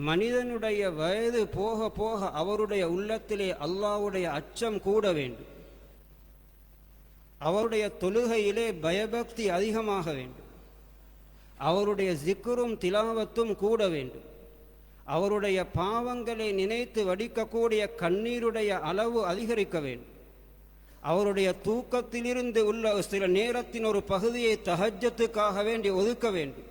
மனிதனுடைய வயது போக போக அவருடைய உள்ளத்திலே அல்லாஹ்வுடைய அச்சம் கூட வேண்டும். அவருடைய தொழுகையிலே பயபக்தி அதிகமாக வேண்டும். அவருடைய ஜிக்ரும் திலாவத்தும் கூட வேண்டும். அவருடைய பாவங்களை நினைத்து வடிக்கக்கூடிய கண்ணீருடைய அளவு அதிகரிக்க வேண்டும். அவருடைய தூக்கத்திலிருந்து உள்ள சில நேரத்தின் ஒரு பகுதியை தஹஜ்ஜத்துக்காக வேண்டி ஒதுக்க வேண்டும்.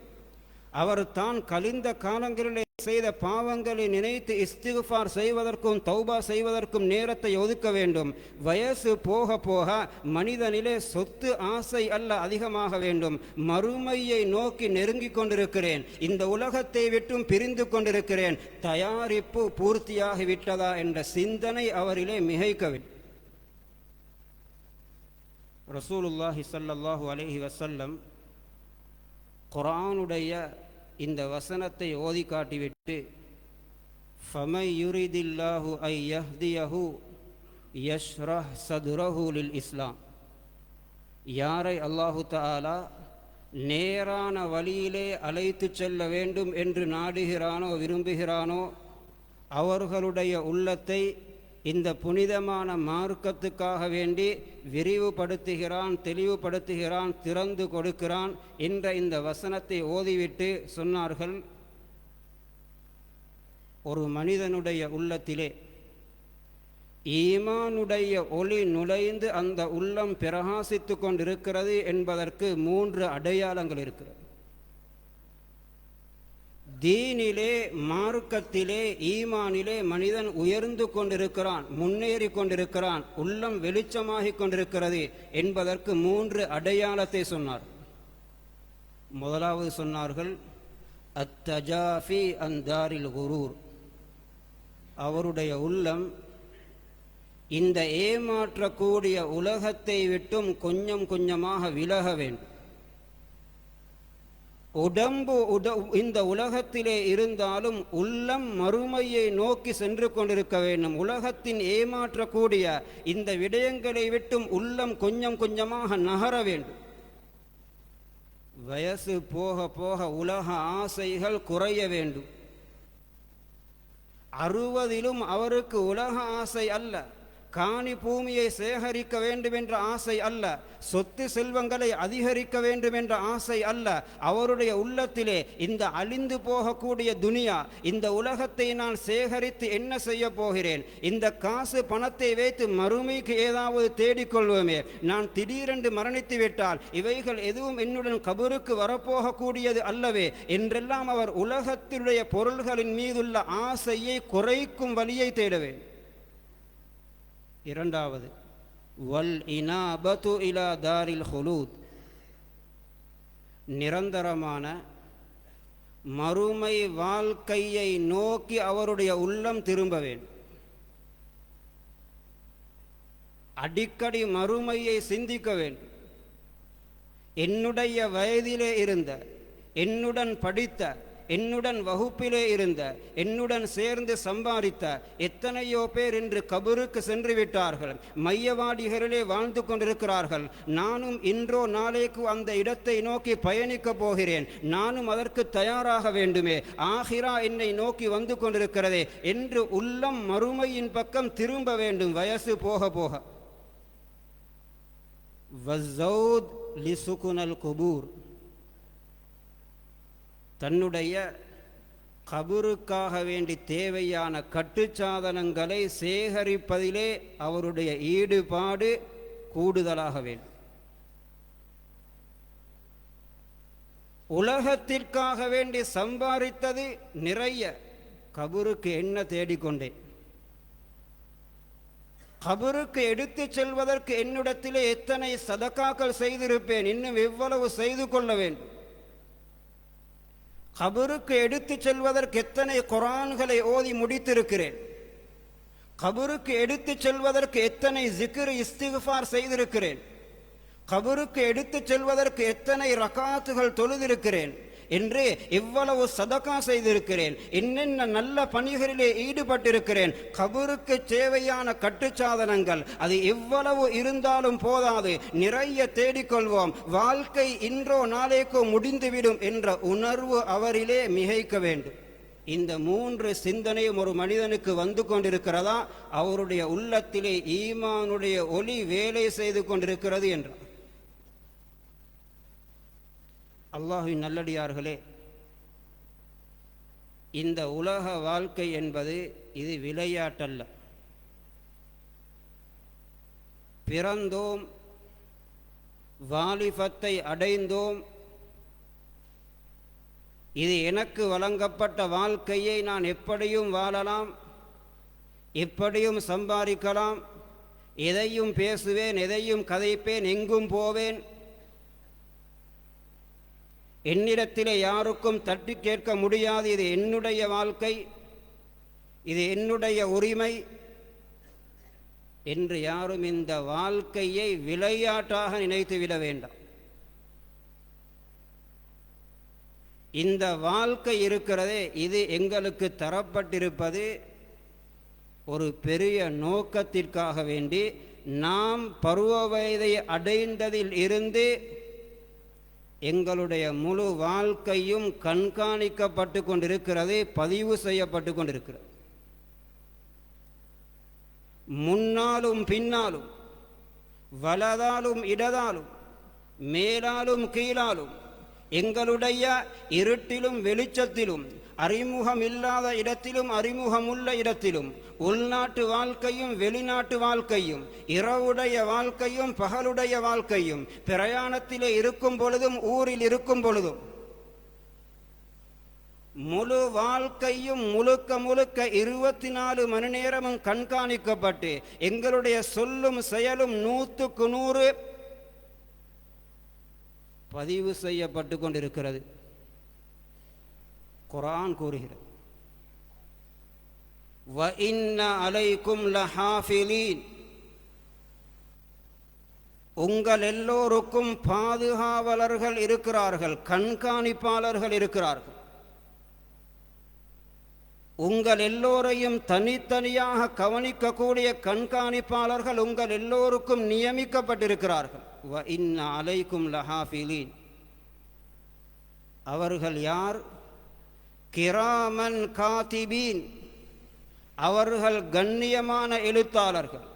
அவர் தான் கழிந்த காலங்களிலே செய்த பாவங்களை நினைத்து இஸ்திக்ஃபார் செய்வதற்கும் தௌபா செய்வதற்கும் நேரத்தை ஒதுக்க வேண்டும். வயசு போக போக மனிதனிலே சொத்து ஆசை அல்ல அதிகமாக வேண்டும். மறுமையை நோக்கி நெருங்கி கொண்டிருக்கிறேன், இந்த உலகத்தை விட்டும் பிரிந்து கொண்டிருக்கிறேன், தயாரிப்பு பூர்த்தியாகி விட்டதா என்ற சிந்தனை அவரிலே மிகைக்க வேண்டும். ரசூலுல்லாஹி ஸல்லல்லாஹு அலைஹி வஸல்லம் குர்ஆனுடைய இந்த வசனத்தை ஓதி காட்டிவிட்டு, ஃபமை யுரிதில்லாஹு ஐ யஹ்தியஹு யஷ்ரஹ் சதுரஹு லில் இஸ்லாம், யாரை அல்லாஹு தஆலா நேரான வழியிலே அழைத்து செல்ல வேண்டும் என்று நாடுகிறானோ விரும்புகிறானோ அவர்களுடைய உள்ளத்தை இந்த புனிதமான மார்க்கத்துக்காக வேண்டி விரிவுபடுத்துகிறான், தெளிவுபடுத்துகிறான், திறந்து கொடுக்கிறான் என்ற இந்த வசனத்தை ஓதிவிட்டு சொன்னார்கள், ஒரு மனிதனுடைய உள்ளத்திலே ஈமானுடைய ஒளி நுழைந்து அந்த உள்ளம் பிரகாசித்து கொண்டிருக்கிறது என்பதற்கு 3 அடையாளங்கள் இருக்கிறது. தீனிலே, மார்க்கத்திலே, ஈமானிலே மனிதன் உயர்ந்து கொண்டிருக்கிறான், முன்னேறி கொண்டிருக்கிறான், உள்ளம் வெளிச்சமாகிக் கொண்டிருக்கிறது என்பதற்கு 3 அடையாளத்தை சொன்னார். முதலாவது சொன்னார்கள், அத்தஜாஃபி அந்தாரில் குரூர், அவருடைய உள்ளம் இந்த ஏமாற்றக்கூடிய உலகத்தை விட்டும் கொஞ்சம் கொஞ்சமாக விலக வேண்டும். உடம்பு இந்த உலகத்திலே இருந்தாலும் உள்ளம் மறுமையை நோக்கி சென்று கொண்டிருக்க வேண்டும். உலகத்தின் ஏமாற்றக்கூடிய இந்த விடயங்களை விட்டும் உள்ளம் கொஞ்சம் கொஞ்சமாக நகர வேண்டும். வயசு போக போக உலக ஆசைகள் குறைய வேண்டும். 60 அவருக்கு உலக ஆசை அல்ல, காணி பூமியை சேகரிக்க வேண்டும் என்ற ஆசை அல்ல, சொத்து செல்வங்களை அதிகரிக்க வேண்டும் என்ற ஆசை அல்ல. அவருடைய உள்ளத்திலே இந்த அழிந்து போகக்கூடிய துனியா, இந்த உலகத்தை நான் சேகரித்து என்ன செய்ய போகிறேன், இந்த காசு பணத்தை வைத்து மறுமைக்கு ஏதாவது தேடிக்கொள்வோமே, நான் திடீரென்று மரணித்து விட்டால் இவைகள் எதுவும் என்னுடன் கபருக்கு வரப்போகக்கூடியது அல்லவே என்றெல்லாம் அவர் உலகத்தினுடைய பொருள்களின் மீதுள்ள ஆசையை குறைக்கும் வழியை தேடுவேன். இரண்டாவது, வல் இனாபத்து இலா தாரில் ஹுலூத், நிரந்தரமான மறுமை வாழ்க்கையை நோக்கி அவருடைய உள்ளம் திரும்ப வேண்டும். அடிக்கடி மறுமையை சிந்திக்க வேண்டும். என்னுடைய வயதிலே இருந்த, என்னுடன் படித்த, என்னுடன் வகுப்பிலே இருந்த, என்னுடன் சேர்ந்து சம்பாதித்த எத்தனையோ பேர் இன்று கபருக்கு சென்று விட்டார்கள், மையவாடிகளிலே வாழ்ந்து கொண்டிருக்கிறார்கள். நானும் இன்றோ நாளைக்கு அந்த இடத்தை நோக்கி பயணிக்கப் போகிறேன், நானும் அதற்கு தயாராக வேண்டுமே, ஆகிரா என்னை நோக்கி வந்து கொண்டிருக்கிறதே என்று உள்ளம் மறுமையின் பக்கம் திரும்ப வேண்டும் வயசு போக போக. வஸௌத் லிசுகுனல் குபூர், தன்னுடைய கபருக்காக வேண்டி தேவையான கட்டுச்சாதனங்களை சேகரிப்பதிலே அவருடைய ஈடுபாடு கூடுதலாக வேண்டும். உலகத்திற்காக வேண்டி சம்பாதித்தது நிறைய, கபருக்கு என்ன தேடிக்கொண்டேன், கபருக்கு எடுத்து செல்வதற்கு என்னிடத்திலே எத்தனை சதகாக்கள் செய்திருப்பேன், இன்னும் எவ்வளவு செய்து கொள்ள வேண்டும். கபருக்கு எடுத்து செல்வதற்கு எத்தனை குர்ஆன்களை ஓதி முடித்திருக்கிறேன், கபருக்கு எடுத்து செல்வதற்கு எத்தனை ஜிக்ர் இஸ்திக்ஃபார் செய்திருக்கிறேன், கபருக்கு எடுத்து செல்வதற்கு எத்தனை ரகாத்துகள் தொழுதிருக்கிறேன் என்று எவ்வளவு சதகா செய்திருக்கிறேன், என்னென்ன நல்ல பணிகளிலே ஈடுபட்டிருக்கிறேன். கபருக்கு தேவையான கட்டுச்சாதனங்கள் அது எவ்வளவு இருந்தாலும் போதாது, நிறைய தேடிக்கொள்வோம். வாழ்க்கை இன்றோ நாளைக்கோ முடிந்துவிடும் என்ற உணர்வு அவரிலே மிகைக்க வேண்டும். இந்த 3 சிந்தனையும் ஒரு மனிதனுக்கு வந்து கொண்டிருக்கிறதா, அவருடைய உள்ளத்திலே ஈமானுடைய ஒளி வேலை செய்து கொண்டிருக்கிறது என்றார். அல்லாஹ்வின் நல்லடியார்களே, இந்த உலக வாழ்க்கை என்பது இது விளையாட்டல்ல. பிறந்தோம், வாலிபத்தை அடைந்தோம், இது எனக்கு வழங்கப்பட்ட வாழ்க்கையை நான் எப்படியும் வாழலாம், எப்படியும் சம்பாதிக்கலாம், எதையும் பேசுவேன், எதையும் கதைப்பேன், எங்கும் போவேன், என்னிடத்திலே யாருக்கும் தட்டி கேட்க முடியாது, இது என்னுடைய வாழ்க்கை, இது என்னுடைய உரிமை என்று யாரும் இந்த வாழ்க்கையை விளையாட்டாக நினைத்து விட வேண்டாம். இந்த வாழ்க்கை இருக்கிறதே, இது எங்களுக்கு தரப்பட்டிருப்பது ஒரு பெரிய நோக்கத்திற்காக வேண்டி. நாம் பருவ வயதை அடைந்ததில் இருந்து எங்களுடைய முழு வாழ்க்கையும் கண்காணிக்கப்பட்டு கொண்டிருக்கிறது, பதிவு செய்யப்பட்டு கொண்டிருக்கிறது. முன்னாலும் பின்னாலும், வலதாலும் இடதாலும், மேலாலும் கீழாலும், எங்களுடைய இருட்டிலும் வெளிச்சத்திலும், அறிமுகம் இல்லாத இடத்திலும் அறிமுகமுள்ள இடத்திலும், உள்நாட்டு வாழ்க்கையும் வெளிநாட்டு வாழ்க்கையும், இரவுடைய வாழ்க்கையும் பகலுடைய வாழ்க்கையும், பிரயாணத்திலே இருக்கும் பொழுதும் ஊரில் இருக்கும் பொழுதும், முழு வாழ்க்கையும் முழுக்க முழுக்க 24 மணி நேரமும் கண்காணிக்கப்பட்டு எங்களுடைய சொல்லும் செயலும் 100க்கு 100 பதிவு செய்யப்பட்டு கொண்டிருக்கிறது. குர்ஆன் கூறுகிறது, வ இன்ன அலைக்கும் லஹாஃபிலீன், உங்கள் எல்லோருக்கும் பாதுகாவலர்கள் இருக்கிறார்கள், கண்காணிப்பாளர்கள் இருக்கிறார்கள். உங்கள் எல்லோரையும் தனித்தனியாக கவனிக்கக்கூடிய கண்காணிப்பாளர்கள் உங்கள் எல்லோருக்கும் நியமிக்கப்பட்டிருக்கிறார்கள். வ இன்ன அலைக்கும் லஹாஃபிலீன், அவர்கள் யார்? கிராமன் காதிபீன், அவர்கள் கண்ணியமான எழுத்தாளர்கள்,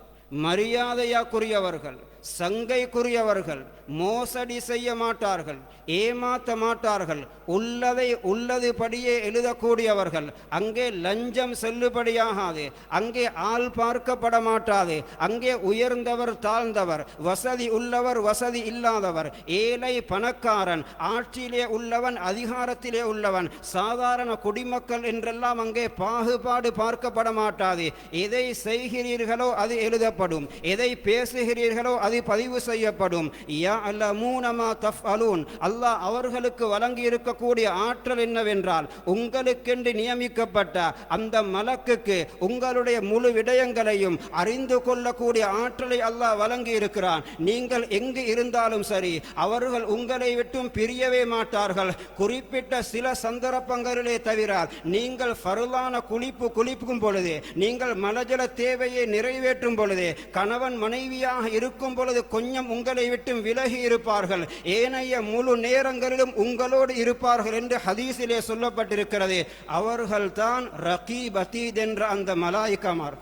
மரியாதையாக்குரியவர்கள், சங்கைக்குரியவர்கள், மோசடி செய்ய மாட்டார்கள், ஏமாற்ற மாட்டார்கள், உள்ளதை உள்ளதுபடியே எழுதக்கூடியவர்கள். அங்கே லஞ்சம் செல்லுபடியாகாது, அங்கே ஆள் பார்க்கப்பட மாட்டாது, அங்கே உயர்ந்தவர் தாழ்ந்தவர், வசதி உள்ளவர் வசதி இல்லாதவர், ஏழை பணக்காரன், ஆட்சியிலே உள்ளவன் அதிகாரத்திலே உள்ளவன், சாதாரண குடிமக்கள் என்றெல்லாம் அங்கே பாகுபாடு பார்க்கப்பட மாட்டாது. எதை செய்கிறீர்களோ அது எழுதப்படும், எதை பேசுகிறீர்களோ அது பதிவு செய்யப்படும். யஅலமூன மா தஃஅலூன், அல்லாஹ் அவர்களுக்கு வழங்கி இருக்கக்கூடிய ஆற்றல் என்னவென்றால், உங்களுக்கென்று நியமிக்கப்பட்ட அந்த மலக்குக்கு உங்களுடைய முழு விடயங்களையும் அறிந்து கொள்ளக்கூடிய ஆற்றலை அல்லாஹ் வழங்கி இருக்கிறான். நீங்கள் எங்கு இருந்தாலும் சரி, அவர்கள் உங்களை விட்டும் பிரியவே மாட்டார்கள். குறிப்பிட்ட சில சந்தர்ப்பங்களிலே தவிர, நீங்கள் ஃபர்லான குளிக்கும் பொழுது, நீங்கள் மலஜல தேவையை நிறைவேற்றும் பொழுது, கணவன் மனைவியாக இருக்கும் பொழுது கொஞ்சம் உங்களை விட்டு விலகி இருப்பார்கள், ஏனைய முழு நேரங்களிலும் உங்களோடு இருப்பார்கள் என்று ஹதீஸிலே சொல்லப்பட்டிருக்கிறது. அவர்கள் தான் ரகீப் அதீத் என்ற அந்த மலாயிகமார்.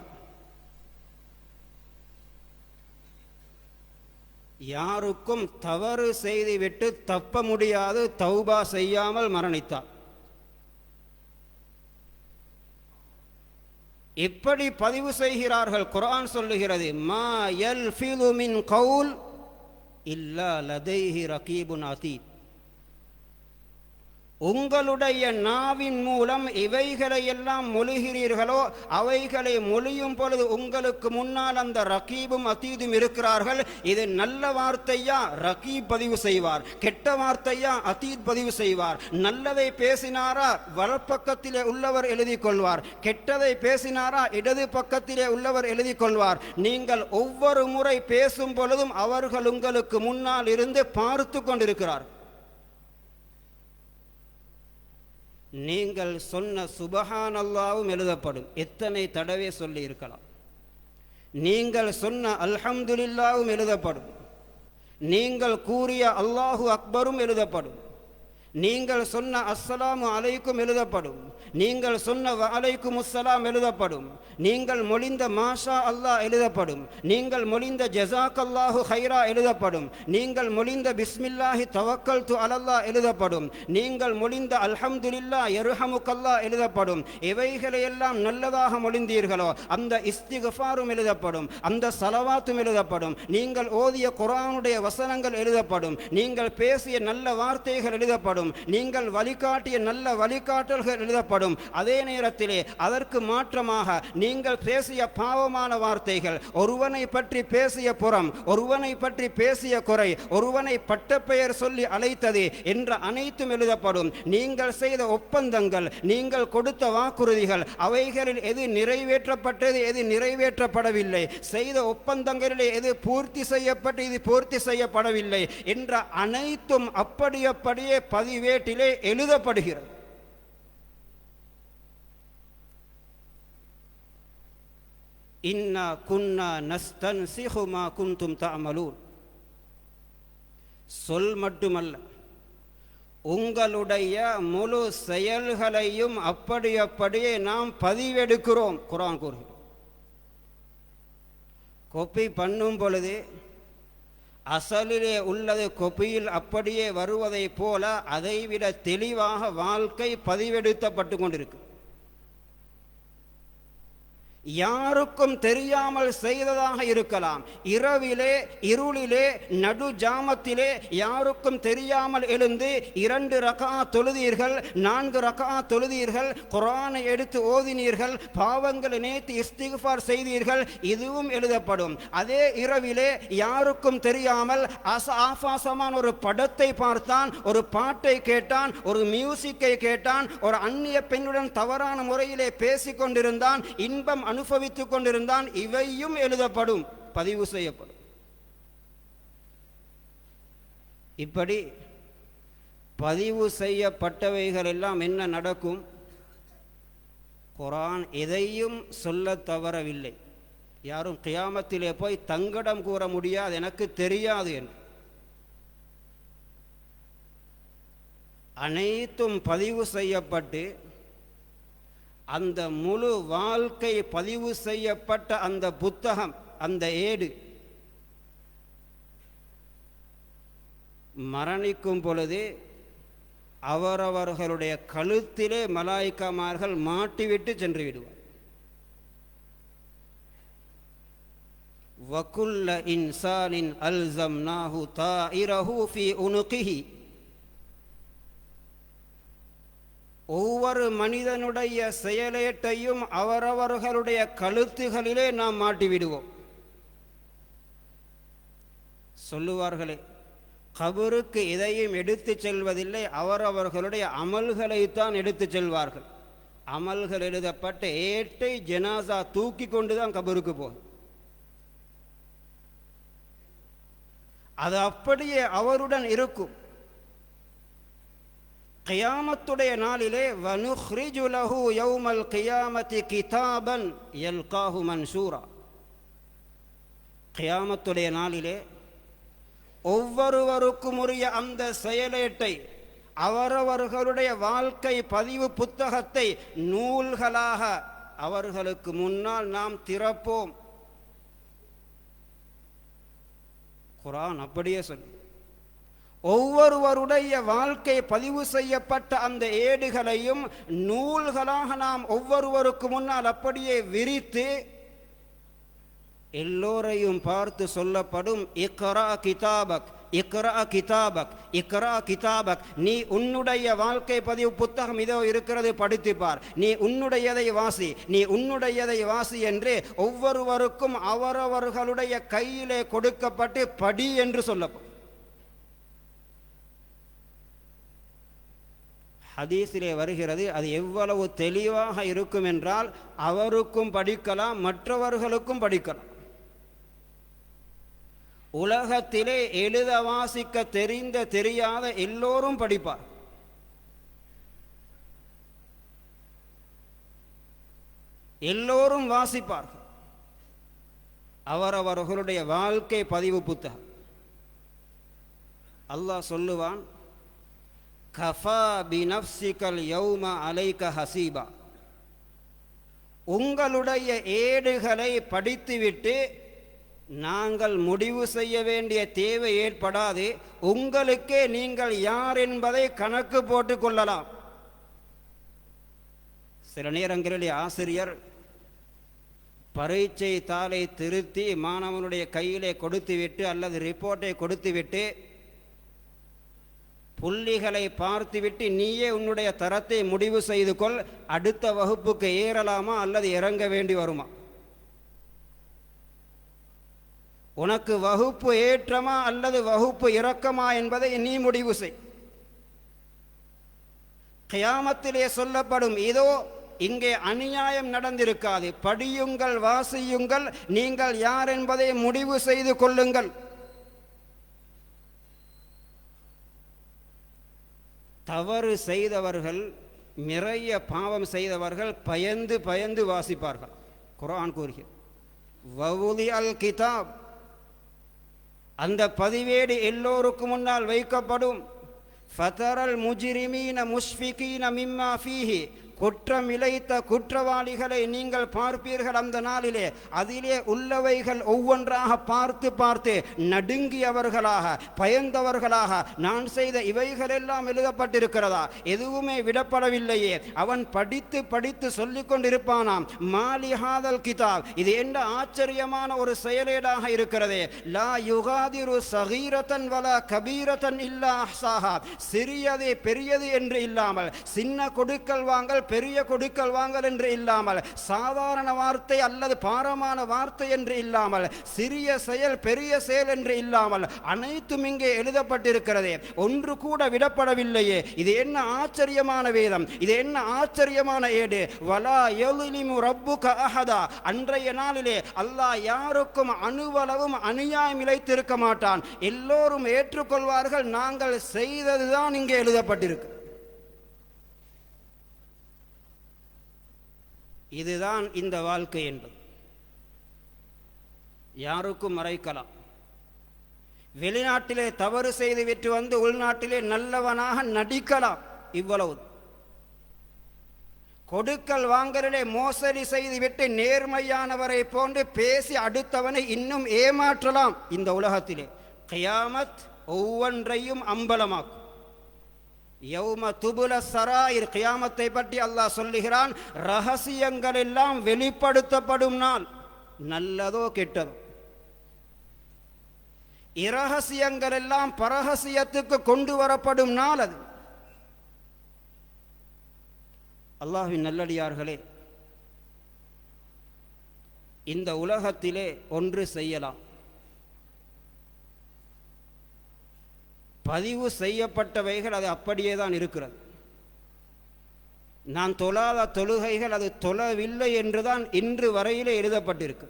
யாருக்கும் தவறு செய்துவிட்டு தப்ப முடியாது, தௌபா செய்யாமல் மரணித்தார். எப்படி பதிவு செய்கிறார்கள்? குர்ஆன் சொல்லுகிறது, மா யல்ஃபிது மின் கவுல் இல்லா லதைஹி ரகீபுன் அதீத். உங்களுடைய நாவின் மூலம் இவைகளை எல்லாம் மொழிகிறீர்களோ, அவைகளை மொழியும் பொழுது உங்களுக்கு முன்னால் அந்த ரகீபும் அதீதும் இருக்கிறார்கள். இது நல்ல வார்த்தையா, ரகீப் பதிவு செய்வார். கெட்ட வார்த்தையா, அதீத் பதிவு செய்வார். நல்லதை பேசினாரா, வலப்பக்கத்திலே உள்ளவர் எழுதி கொள்வார். கெட்டதை பேசினாரா, இடது பக்கத்திலே உள்ளவர் எழுதி கொள்வார். நீங்கள் ஒவ்வொரு முறை பேசும் பொழுதும் அவர்கள் உங்களுக்கு முன்னால் இருந்து பார்த்து கொண்டிருக்கிறார். நீங்கள் சொன்ன சுபஹானல்லாவும் எழுதப்படும். எத்தனை தடவை சொல்லி இருக்கலாம். நீங்கள் சொன்ன அல்ஹம்துலில்லாவும் எழுதப்படும். நீங்கள் கூறிய அல்லாஹு அக்பரும் எழுதப்படும். நீங்கள் சொன்ன அஸ்ஸலாமு அலைக்கும் எழுதப்படும். நீங்கள் சொன்ன வலைக்கும் முஸ்ஸலாம் எழுதப்படும், நீங்கள் மொழிந்த மாஷா அல்லாஹ் எழுதப்படும், நீங்கள் மொழிந்த ஜஸாக் அல்லாஹு ஹைரா எழுதப்படும், நீங்கள் மொழிந்த பிஸ்மில்லாஹி தவக்கல்து அலல்லாஹ் எழுதப்படும், நீங்கள் மொழிந்த அல்ஹம்துலில்லாஹ் யர்ஹமுக்கல்லாஹ் எழுதப்படும். எவைகளையெல்லாம் நல்லதாக மொழிந்தீர்களோ அந்த இஸ்திக்ஃபாரும் எழுதப்படும், அந்த ஸலவாத்தும் எழுதப்படும், நீங்கள் ஓதிய குர்ஆனுடைய வசனங்கள் எழுதப்படும், நீங்கள் பேசிய நல்ல வார்த்தைகள் எழுதப்படும், நீங்கள் வழிகாட்டிய நல்ல வழிகாட்டல்கள் எழுதப்படும். அதே நேரத்திலே அதற்கு மாற்றமாக நீங்கள் பேசிய பாவமான வார்த்தைகள், ஒருவனை பற்றி பேசிய புறம், ஒருவனை பற்றி பேசிய குறை, ஒருவனை பட்டப்பெயர் சொல்லி அழைத்தது என்ற அனைத்தும் எழுதப்படும். நீங்கள் செய்த ஒப்பந்தங்கள், நீங்கள் கொடுத்த வாக்குறுதிகள், அவைகளில் எது நிறைவேற்றப்பட்டது எது நிறைவேற்றப்படவில்லை, செய்த ஒப்பந்தங்களிலே எது பூர்த்தி செய்யப்பட்டு இது பூர்த்தி செய்யப்படவில்லை என்ற அனைத்தும் அப்படியே பதிவேட்டிலே எழுதப்படுகிறது. இன்னா குன்னா நஸ்தன்சிஹு மா குன்தும் தஅமலூன். சொல் மட்டுமல்ல, உங்களுடைய முழு செயல்களையும் அப்படியே நாம் பதிவெடுக்கிறோம். குர்ஆன் கூறுகிறது. கொப்பி பண்ணும் பொழுது அசலிலே உள்ளது கொப்பியில் அப்படியே வருவதை போல அதைவிட தெளிவாக வாழ்க்கை பதிவெடுத்தப்பட்டு கொண்டிருக்கு. யாருக்கும் தெரியாமல் செய்ததாக இருக்கலாம். இரவிலே இருளிலே நடு ஜாமத்திலே யாருக்கும் தெரியாமல் எழுந்து 2 ரக்அத் தொழுதீர்கள், 4 ரக்அத் தொழுதீர்கள், குர்ஆனை எடுத்து ஓதினீர்கள், பாவங்களை நேர்த்து இஸ்திக்ஃபார் செய்தீர்கள், இதுவும் எழுதப்படும். அதே இரவிலே யாருக்கும் தெரியாமல் ஆபாசமான ஒரு படத்தை பார்த்தான், ஒரு பாட்டை கேட்டான், ஒரு மியூசிக்கை கேட்டான், ஒரு அந்நிய பெண்ணுடன் தவறான முறையிலே பேசிக் கொண்டிருந்தான், இன்பம் அனுபவித்துக் கொண்டிருந்தான், இவையும் எழுதப்படும், பதிவு செய்யப்படும். இப்படி பதிவு செய்யப்பட்டவைகள் எல்லாம் என்ன நடக்கும்? குர்ஆன் எதையும் சொல்ல தவறவில்லை. யாரும் கியாமத்திலே போய் தங்கடம் கூற முடியாது, எனக்கு தெரியாது என்று. அனைத்தும் பதிவு செய்யப்பட்டு அந்த முழு வாழ்க்கை பதிவு செய்யப்பட்ட அந்த புத்தகம், அந்த ஏடு மரணிக்கும் பொழுது அவரவர்களுடைய கழுத்திலே மலாய்க்காமார்கள் மாட்டிவிட்டு சென்று விடுவார். வகுல்ல இன்சானின் அல்ஸம்னாஹு தாயிரஹு ஃபீ உனுகிஹி. ஒவ்வொரு மனிதனுடைய செயலேட்டையும் அவரவர்களுடைய கழுத்துகளிலே நாம் மாட்டிவிடுவோம். சொல்லுவார்களே, கபருக்கு எதையும் எடுத்து செல்வதில்லை, அவரவர்களுடைய அமல்களைத்தான் எடுத்து செல்வார்கள். அமல்கள் எழுதப்பட்ட ஏட்டை ஜனாசா தூக்கி கொண்டுதான் கபருக்கு போகும். அது அப்படியே அவருடன் இருக்கும். கியாமத்துடைய நாளிலே வனுஹ்ரிஜு லஹு யௌமல் கியாமத்தி கிதாபன் யல்காஹு மன்ஷூரா. கியாமத்துடைய நாளிலே ஒவ்வொருவருக்கும் உரிய அந்த செயலேட்டை, அவரவர்களுடைய வாழ்க்கை பதிவு புத்தகத்தை நூல்களாக அவர்களுக்கு முன்னால் நாம் திறப்போம். குர்ஆன் அப்படியே சொல்லு. ஒவ்வொருவருடைய வாழ்க்கை பதிவு செய்யப்பட்ட அந்த ஏடுகளையும் நூல்களாக நாம் ஒவ்வொருவருக்கு முன்னால் அப்படியே விரித்து எல்லோரையும் பார்த்து சொல்லப்படும், இக்ரா கிதாபக், இக்ரா கிதாபக், இக்ரா கிதாபக். நீ உன்னுடைய வாழ்க்கை பதிவு புத்தகம் இதோ இருக்கிறது, படித்துப்பார். நீ உன்னுடையதை வாசி, நீ உன்னுடையதை வாசி என்று ஒவ்வொருவருக்கும் அவரவர்களுடைய கையிலே கொடுக்கப்பட்டு படி என்று சொல்லப்படும். ஹதீஸிலே வருகிறது, அது எவ்வளவு தெளிவாக இருக்கும் என்றால் அவருக்கும் படிக்கலாம், மற்றவர்களுக்கும் படிக்கலாம். உலகத்திலே எழுத வாசிக்க தெரிந்த தெரியாத எல்லோரும் படிப்பார். எல்லோரும் வாசிப்பார்கள் அவரவர்களுடைய வாழ்க்கை பதிவு புத்தகம். அல்லாஹ் சொல்லுவான், கஃபா பினஃப்ஸிகல் யௌம அலைக ஹசீபா, உங்களுடைய ஏடுகளை படித்துவிட்டு நாங்கள் முடிவு செய்ய வேண்டிய தேவை ஏற்படாது, உங்களுக்கே நீங்கள் யார் என்பதை கணக்கு போட்டு கொள்ளலாம். சில நேரங்களில் ஆசிரியர் பரீட்சை தாளை திருத்தி மாணவனுடைய கையிலே கொடுத்துவிட்டு அல்லது ரிப்போர்ட்டை கொடுத்துவிட்டு புள்ளிகளை பார்த்துவிட்டு நீயே உன்னுடைய தரத்தை முடிவு செய்து கொள், அடுத்த வகுப்புக்கு ஏறலாமா அல்லது இறங்க வேண்டி வருமா, உனக்கு வகுப்பு ஏற்றமா அல்லது வகுப்பு இறக்கமா என்பதை நீ முடிவு செய். கியாமத்திலே சொல்லப்படும், இதோ இங்கே அநியாயம் நடந்திருக்காது, படியுங்கள், வாசியுங்கள், நீங்கள் யார் என்பதை முடிவு செய்து கொள்ளுங்கள். தவறு செய்தவர்கள், நிறைய பாவம் செய்தவர்கள் பயந்து பயந்து வாசிப்பார்கள். குர்ஆன் கூறுகிறது, வவுதி அல் கிதாப், அந்த பதிவேடு எல்லோருக்கும் முன்னால் வைக்கப்படும். ஃபதரல் முஜ்ரிமீன முஷ்ஃபிகீன மிம்மா ஃபீஹி, குற்றம் இழைத்த குற்றவாளிகளை நீங்கள் பார்ப்பீர்கள் அந்த நாளிலே. அதிலே உள்ளவைகள் ஒவ்வொன்றாக பார்த்து பார்த்து நடுங்கியவர்களாக, பயந்தவர்களாக, நான் செய்த இவைகளெல்லாம் எழுதப்பட்டிருக்கிறதா, எதுவுமே விடப்படவில்லையே. அவன் படித்து படித்து சொல்லிக் கொண்டிருப்பானாம், மாலிஹாதல் கிதாப், இது என்ன ஆச்சரியமான ஒரு செயலேடாக இருக்கிறதே. லா யுகாதிரு சகீரத்தன் வலா கபீரத்தன் இல்லா அஹ்சாஹா, சிறியது பெரியது என்று இல்லாமல், சின்ன கொடுக்கல் வாங்கல் பெரிய கொடுக்கல் வாங்கல் என்று இல்லாமல், சாதாரண வார்த்தை அல்லது பாரமான வார்த்தை என்று இல்லாமல், சிறிய செயல் பெரிய செயல் என்று இல்லாமல் அனைத்தும் இங்கே எழுதப்பட்டிருக்கிறதே, ஒன்று கூட விடப்படவில்லையே. இது என்ன ஆச்சரியமான வேதம், இது என்ன ஆச்சரியமான ஏடு. வலா யலிமு ரப்புக அஹதா, அன்றைய நாளிலே அல்லாஹ் யாருக்கும் அணுவளவும் அநியாயம் இழைத்திருக்க மாட்டான். எல்லோரும் ஏற்றுக்கொள்வார்கள், நாங்கள் செய்ததுதான் இங்கே எழுதப்பட்டிருக்கு. இதுதான் இந்த வாழ்க்கை என்பது. யாருக்கும் மறைக்கலாம். வெளிநாட்டிலே தவறு செய்து விட்டு வந்து உள்நாட்டிலே நல்லவனாக நடிக்கலாம். இவ்வளவு. கொடுக்கல் வாங்கலிலே மோசடி செய்துவிட்டு நேர்மையானவரை போன்று பேசி அடுத்தவனை இன்னும் ஏமாற்றலாம். இந்த உலகத்திலே கியாமத் ஒவ்வொன்றையும் அம்பலமாக்கும். யௌம துபுல சராயிர், கியாமத்தை பற்றி அல்லாஹ் சொல்லுகிறான், ரகசியங்கள் எல்லாம் வெளிப்படுத்தப்படும் நாள். நல்லதோ கெட்டதோ, இரகசியங்கள் எல்லாம் பரகசியத்துக்கு கொண்டு வரப்படும் நாள் அது. அல்லாஹ்வின் நல்லடியார்களே, இந்த உலகத்திலே ஒன்று செய்யலாம், பதிவு செய்யப்பட்டவைகள் அது அப்படியே தான் இருக்கிறது. நான் தொழாத தொழுகைகள் அது தொழவில்லை என்றுதான் இன்று வரையிலே எழுதப்பட்டிருக்கு.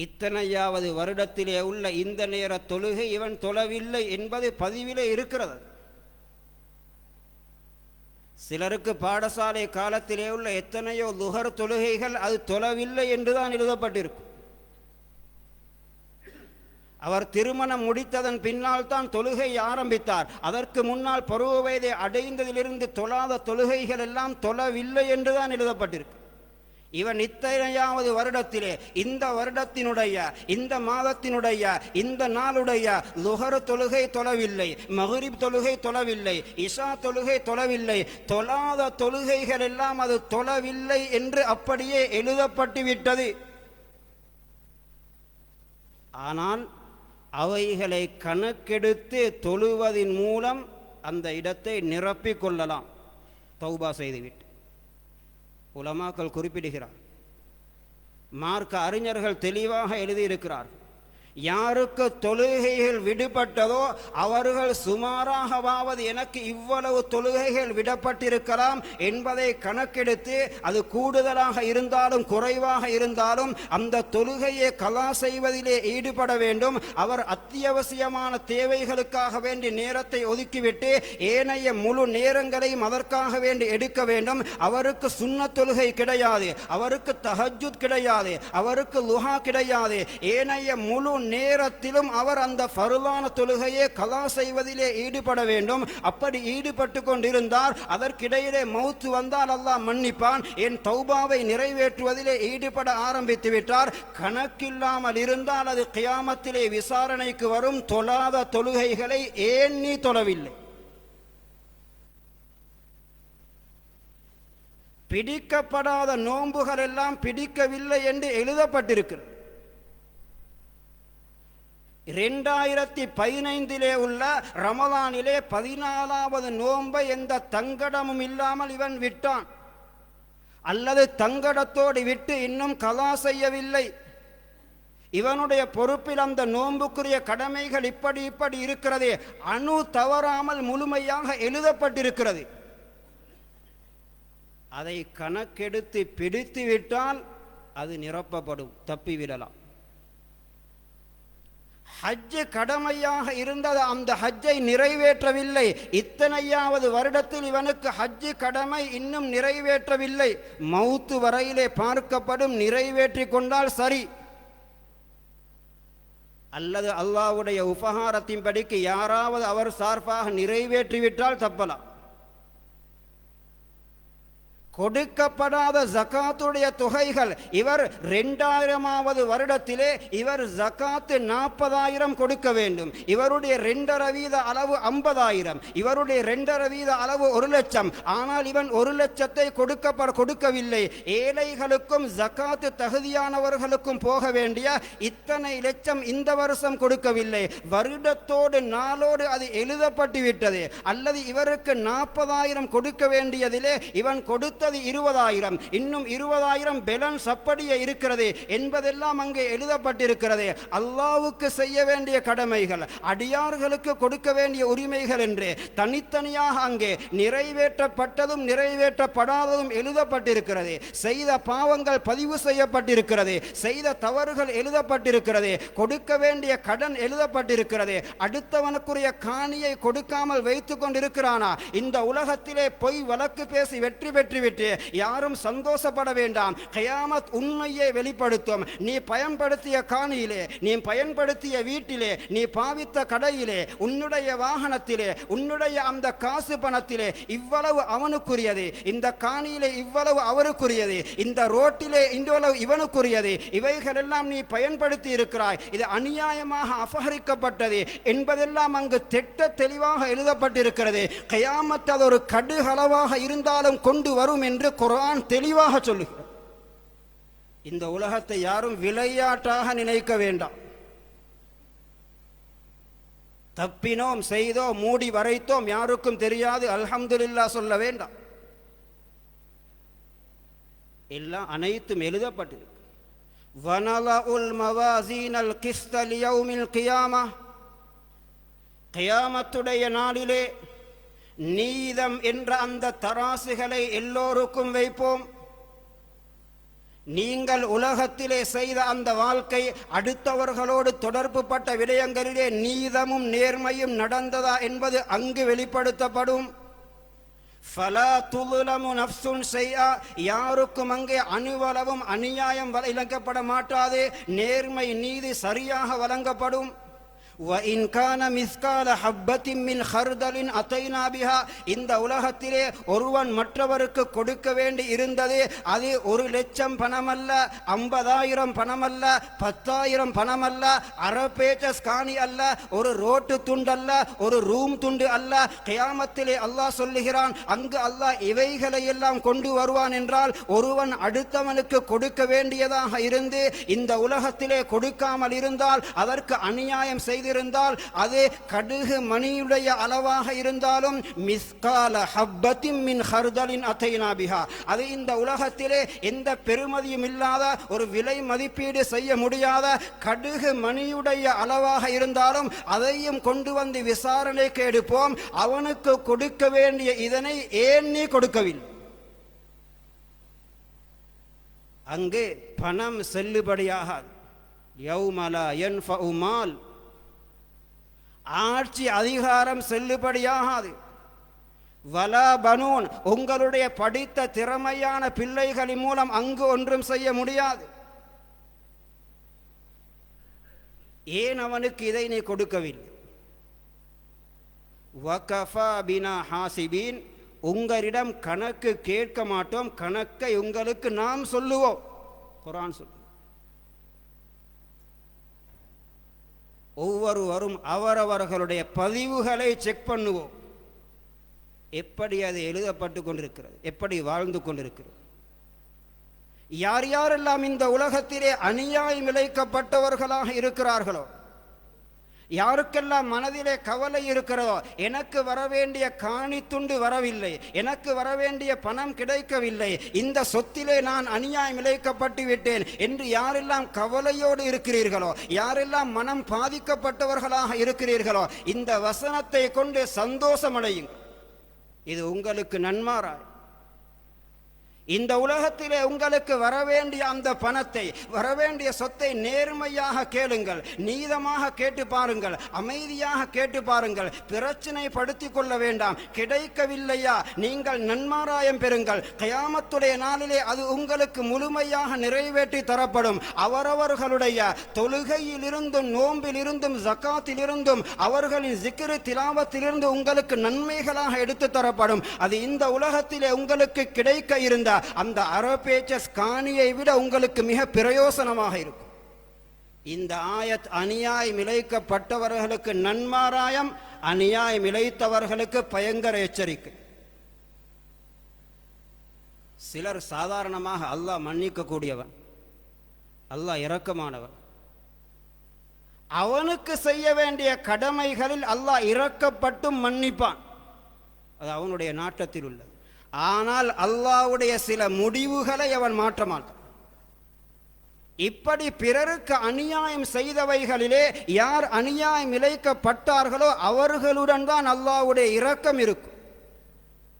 இத்தனையாவது வருடத்திலே உள்ள இந்த நேர தொழுகை இவன் தொழவில்லை என்பது பதிவிலே இருக்கிறது. சிலருக்கு பாடசாலை காலத்திலே உள்ள எத்தனையோ லுஹர் தொழுகைகள் அது தொழவில்லை என்றுதான் எழுதப்பட்டிருக்கும். அவர் திருமணம் முடித்ததன் பின்னால் தான் தொழுகை ஆரம்பித்தார். அதற்கு முன்னால் பருவ வயதை அடைந்ததிலிருந்து தொழாத தொழுகைகள் எல்லாம் தொழவில்லை என்றுதான் எழுதப்பட்டிருக்கு. இவன் இத்தனையாவது வருடத்திலே, இந்த வருடத்தினுடைய, இந்த மாதத்தினுடைய, இந்த நாளுடைய லுஹர் தொழுகை தொழவில்லை, மக்ரிப் தொழுகை தொழவில்லை, இஷா தொழுகை தொழவில்லை, தொழாத தொழுகைகள் எல்லாம் அது தொழவில்லை என்று அப்படியே எழுதப்பட்டு விட்டது. ஆனால் அவைகளை கணக்கெடுத்து தொழுவதின் மூலம் அந்த இடத்தை நிரப்பிக் கொள்ளலாம், தௌபா செய்துவிட்டு. உலமாக்கள் குறிப்பிடுகிறார், மார்க்க அறிஞர்கள் தெளிவாக எழுதியிருக்கிறார்கள், யாருக்கு தொழுகைகள் விடுபட்டதோ அவர்கள் சுமாராகவாவது எனக்கு இவ்வளவு தொழுகைகள் விடப்பட்டிருக்கலாம் என்பதை கணக்கெடுத்து, அது கூடுதலாக இருந்தாலும் குறைவாக இருந்தாலும் அந்த தொழுகையை கலா செய்வதிலே ஈடுபட வேண்டும். அவர் அத்தியாவசியமான தேவைகளுக்காக வேண்டி நேரத்தை ஒதுக்கிவிட்டு ஏனைய முழு நேரங்களையும் அதற்காக வேண்டி எடுக்க வேண்டும். அவருக்கு சுன்னத் தொழுகை கிடையாது, அவருக்கு தஹஜ்ஜுத் கிடையாது, அவருக்கு லுஹா கிடையாது, ஏனைய முழு நேரத்திலும் அவர் அந்த ஃபர்லான தொழுகையை கலா செய்வதிலே ஈடுபட வேண்டும். அப்படி ஈடுபட்டு கொண்டிருந்தார். அதற்கிடையிலே மௌத்து வந்தால் அல்லாஹ் மன்னிப்பான். என் தௌபாவை நிறைவேற்றுவதிலே ஈடுபட ஆரம்பித்து விட்டார். கணக்கில்லாமல் இருந்தால் அது கியாமத்திலே விசாரணைக்கு வரும். தொழாத தொழுகைகளை ஏன் நீ தொழவில்லை? பிடிக்கப்படாத நோன்புகள் எல்லாம் பிடிக்கவில்லை என்று எழுதப்பட்டிருக்கிறது. 2015 உள்ள ரமலானிலே 14வது நோன்பை எந்த தங்கடமும் இல்லாமல் இவன் விட்டான், அல்லது தங்கடத்தோடு விட்டு இன்னும் கலா செய்யவில்லை. இவனுடைய பொறுப்பில் அந்த நோன்புக்குரிய கடமைகள் இப்படி இருக்கிறதே, அணு தவறாமல் முழுமையாக எழுதப்பட்டிருக்கிறது. அதை கணக்கெடுத்து பிடித்து விட்டால் அது நிரப்பப்படும், தப்பிவிடலாம். ஹஜ்ஜு கடமையாக இருந்தது, அந்த ஹஜ்ஜை நிறைவேற்றவில்லை. இத்தனையாவது வருடத்தில் இவனுக்கு ஹஜ்ஜு கடமை இன்னும் நிறைவேற்றவில்லை. மௌத்து வரையிலே பார்க்கப்படும். நிறைவேற்றி கொண்டால் சரி, அல்லது அல்லாஹ்வுடைய உபகாரத்தின்படிக்கு யாராவது அவர் சார்பாக நிறைவேற்றிவிட்டால் தப்பலாம். கொடுக்கப்படாத ஜகாத்துடைய தொகைகள், இவர் 2000வது வருடத்திலே இவர் ஜகாத்து 40,000 கொடுக்க வேண்டும். இவருடைய 2.5% அளவு 50,000, இவருடைய 2.5% அளவு 1,00,000. ஆனால் இவன் 1,00,000 கொடுக்கவில்லை. ஏழைகளுக்கும் ஜகாத்து தகுதியானவர்களுக்கும் போக வேண்டிய இத்தனை லட்சம் இந்த வருஷம் கொடுக்கவில்லை. வருடத்தோடு நாளோடு அது எழுதப்பட்டு விட்டது. அல்லது இவருக்கு 40,000 கொடுக்க வேண்டியதிலே இவன் கொடுத்த 20,000, இன்னும் 20,000 பேலன்ஸ் அப்படியே இருக்கிறது என்பதெல்லாம் அங்கே எழுதப்பட்டிருக்கிறது. அல்லாஹ்வுக்கு செய்ய வேண்டிய கடமைகள், அடியார்களுக்கு கொடுக்க வேண்டிய உரிமைகள் என்று தனித்தனியாக அங்கே நிறைவேற்றப்பட்டதும் நிறைவேற்றப்படாததும் எழுதப்பட்டிருக்கிறது. செய்த பாவங்கள் பதிவு செய்யப்பட்டிருக்கிறது, செய்த தவறுகள் எழுதப்பட்டிருக்கிறது, கொடுக்க வேண்டிய கடன் எழுதப்பட்டிருக்கிறது. அடுத்தவனுக்குரிய காணியை கொடுக்காமல் வைத்துக் கொண்டிருக்கிறானா? இந்த உலகத்திலே பொய் வழக்கு பேசி வெற்றி பெற்று யாரும் சந்தோஷப்பட வேண்டாம். கியாமத் உண்மையை வெளிப்படுத்தும். நீ பயன்படுத்திய காணியிலே, நீ பயன்படுத்திய வீட்டிலே, நீ பாவித்த கடையிலே, உன்னுடைய வாகனத்திலே, உன்னுடைய அந்த காசு பணத்திலே இவ்வளவு அவனுக்குரியது, இந்த காணியிலே இவ்வளவு அவருக்குரியது, இந்த ரோட்டிலே இவ்வளவு இவனுக்குரியது, இவைகளெல்லாம் நீ பயன்படுத்தி இருக்கிறாய், இது அநியாயமாக அபகரிக்கப்பட்டது என்பதெல்லாம் அங்கு திட்ட தெளிவாக எழுதப்பட்டிருக்கிறது. கியாமத் அது ஒரு கடுகளவாக இருந்தாலும் கொண்டு வரும் என்று குர்ஆன் தெளிவாக சொல்லுகிறது. இந்த உலகத்தை யாரும் விளையாட்டாக நினைக்க வேண்டாம். தப்பினோம், செய்தோம், மூடி வரைத்தோம், யாருக்கும் தெரியாது, அல்ஹம்துலில்லாஹ் சொல்ல வேண்டாம். எல்லாம் அனைத்தும் எழுதப்பட்டிருக்கு. வனலஉல் மவாசீனல் கிஸ்த லியௌமில் கியாமah, கியாமத்துடைய நாளிலே நீதம் என்ற அந்த தராசுகளை எல்லோருக்கும் வைப்போம். நீங்கள் உலகத்திலே செய்த அந்த வாழ்க்கை, அடுத்தவர்களோடு தொடர்பு பட்ட விடயங்களிலே நீதமும் நேர்மையும் நடந்ததா என்பது அங்கு வெளிப்படுத்தப்படும். ஃபலா துலுலமு நஃப்சுன் ஷைஆ, யாருக்கும் அங்கே அணுவளவும் அநியாயம் இழக்கப்பட மாட்டாது. நேர்மை நீதி சரியாக வழங்கப்படும். وَإِنْ كَانَ مِثْقَالَ حَبَّةٍ مِّنْ خَرْدَلٍ أَتَيْنَا بِهَا, இந்த உலகத்திலே ஒருவன் மற்றவருக்கு கொடுக்க வேண்டி இருந்தது, அது 1,00,000 பணமல்ல, 50,000 பணமல்ல, 10,000 பணமல்ல, அரை பேச்சஸ் காணி அல்ல, ஒரு ரோட்டு துண்டல்ல, ஒரு ரூம் துண்டு அல்ல. கியாமத்திலே அல்லாஹ் சொல்லுகிறான், அங்கு அல்லாஹ் இவைகளை எல்லாம் கொண்டு வருவான் என்றால், ஒருவன் அடுத்தவனுக்கு கொடுக்க வேண்டியதாக இருந்து இந்த உலகத்திலே கொடுக்காமல் இருந்தால், அதற்கு அநியாயம் செய்து இருந்தால், அது கடுகு மணியுடைய அளவாக இருந்தாலும் மிஸ்கால ஹப்பத்தின் மின் ஹர்தலின் அத்தைனா பிஹா, அது இந்த உலகத்திலே எந்த பெருமதியும் இல்லாத, ஒரு விலை மதிப்பீடு செய்ய முடியாத கடுகு மணியுடைய அளவாக இருந்தாலும் அதையும் கொண்டு வந்து விசாரணைக்கு எடுப்போம். அவனுக்கு கொடுக்க வேண்டிய இதனை ஏன் நீ கொடுக்கவில்லை? அங்கே பணம் செல்லுபடியாகாது. யௌமலா யன்ஃபஉ மால், ஆட்சி அதிகாரம் செல்லுபடியாகாது. வலா பனூன், உங்களுடைய படித்த திறமையான பிள்ளைகளின் மூலம் அங்கு ஒன்றும் செய்ய முடியாது. ஏன் அவனுக்கு இதை நீ கொடுக்கவில்லை? வகஃபா பினா ஹாசிபீன், உங்களிடம் கணக்கு கேட்க மாட்டோம், கணக்கை உங்களுக்கு நாம் சொல்லுவோம். குர்ஆன் சொல்லு. ஒவ்வொருவரும் அவரவர்களுடைய பதிவுகளை செக் பண்ணுவோம். எப்படி அது எழுதப்பட்டு கொண்டிருக்கிறது, எப்படி வாழ்ந்து கொண்டிருக்கிறது. யார் யாரெல்லாம் இந்த உலகத்திலே அநியாயம் இழைக்கப்பட்டவர்களாக இருக்கிறார்களோ, யாருக்கெல்லாம் மனதிலே கவலை இருக்கிறதோ, எனக்கு வரவேண்டிய காணி துண்டு வரவில்லை, எனக்கு வரவேண்டிய பணம் கிடைக்கவில்லை, இந்த சொத்திலே நான் அநியாயம் இழைக்கப்பட்டு விட்டேன் என்று யாரெல்லாம் கவலையோடு இருக்கிறீர்களோ, யாரெல்லாம் மனம் பாதிக்கப்பட்டவர்களாக இருக்கிறீர்களோ, இந்த வசனத்தை கொண்டு சந்தோஷமடையுங்கள். இது உங்களுக்கு நன்மாராய். இந்த உலகத்திலே உங்களுக்கு வரவேண்டிய அந்த பணத்தை, வரவேண்டிய சொத்தை நேர்மையாக கேளுங்கள், நீதமாக கேட்டு பாருங்கள், அமைதியாக கேட்டு பாருங்கள், பிரச்சனை படுத்திக் கொள்ள வேண்டாம். கிடைக்கவில்லையா, நீங்கள் நன்மாராயம் பெறுங்கள். கியாமத்துடைய நாளிலே அது உங்களுக்கு முழுமையாக நிறைவேற்றி தரப்படும். அவரவர்களுடைய தொழுகையிலிருந்தும் நோம்பிலிருந்தும் ஜக்காத்திலிருந்தும் அவர்களின் ஜிக்ரு திலாவத்திலிருந்து உங்களுக்கு நன்மைகளாக எடுத்து தரப்படும். அது இந்த உலகத்திலே உங்களுக்கு கிடைக்க இருந்த அந்த அரபேச்சஸ் காணியை விட உங்களுக்கு மிக பிரயோசனமாக இருக்கும். இந்த ஆயத் அநியாயம் இழைக்கப்பட்டவர்களுக்கு நன்மாராயம், அநியாயம் இழைத்தவர்களுக்கு பயங்கர எச்சரிக்கை. சிலர் சாதாரணமாக அல்லாஹ் மன்னிக்க கூடியவன், அல்லாஹ் இரக்கமானவன், அவனுக்கு செய்ய வேண்டிய கடமைகளில் அல்லாஹ் இரக்கப்பட்டும் மன்னிப்பான். அது அவனுடைய நாட்டத்தில் உள்ளது. ஆனால் அல்லாஹ்வுடைய சில முடிவுகளை அவன் மாற்ற மாட்டான். இப்படி பிறருக்கு அநியாயம் செய்தவைகளிலே யார் அநியாயம் இழைக்கப்பட்டார்களோ அவர்களுடன் தான் அல்லாஹ்வுடைய இரக்கம் இருக்கும்.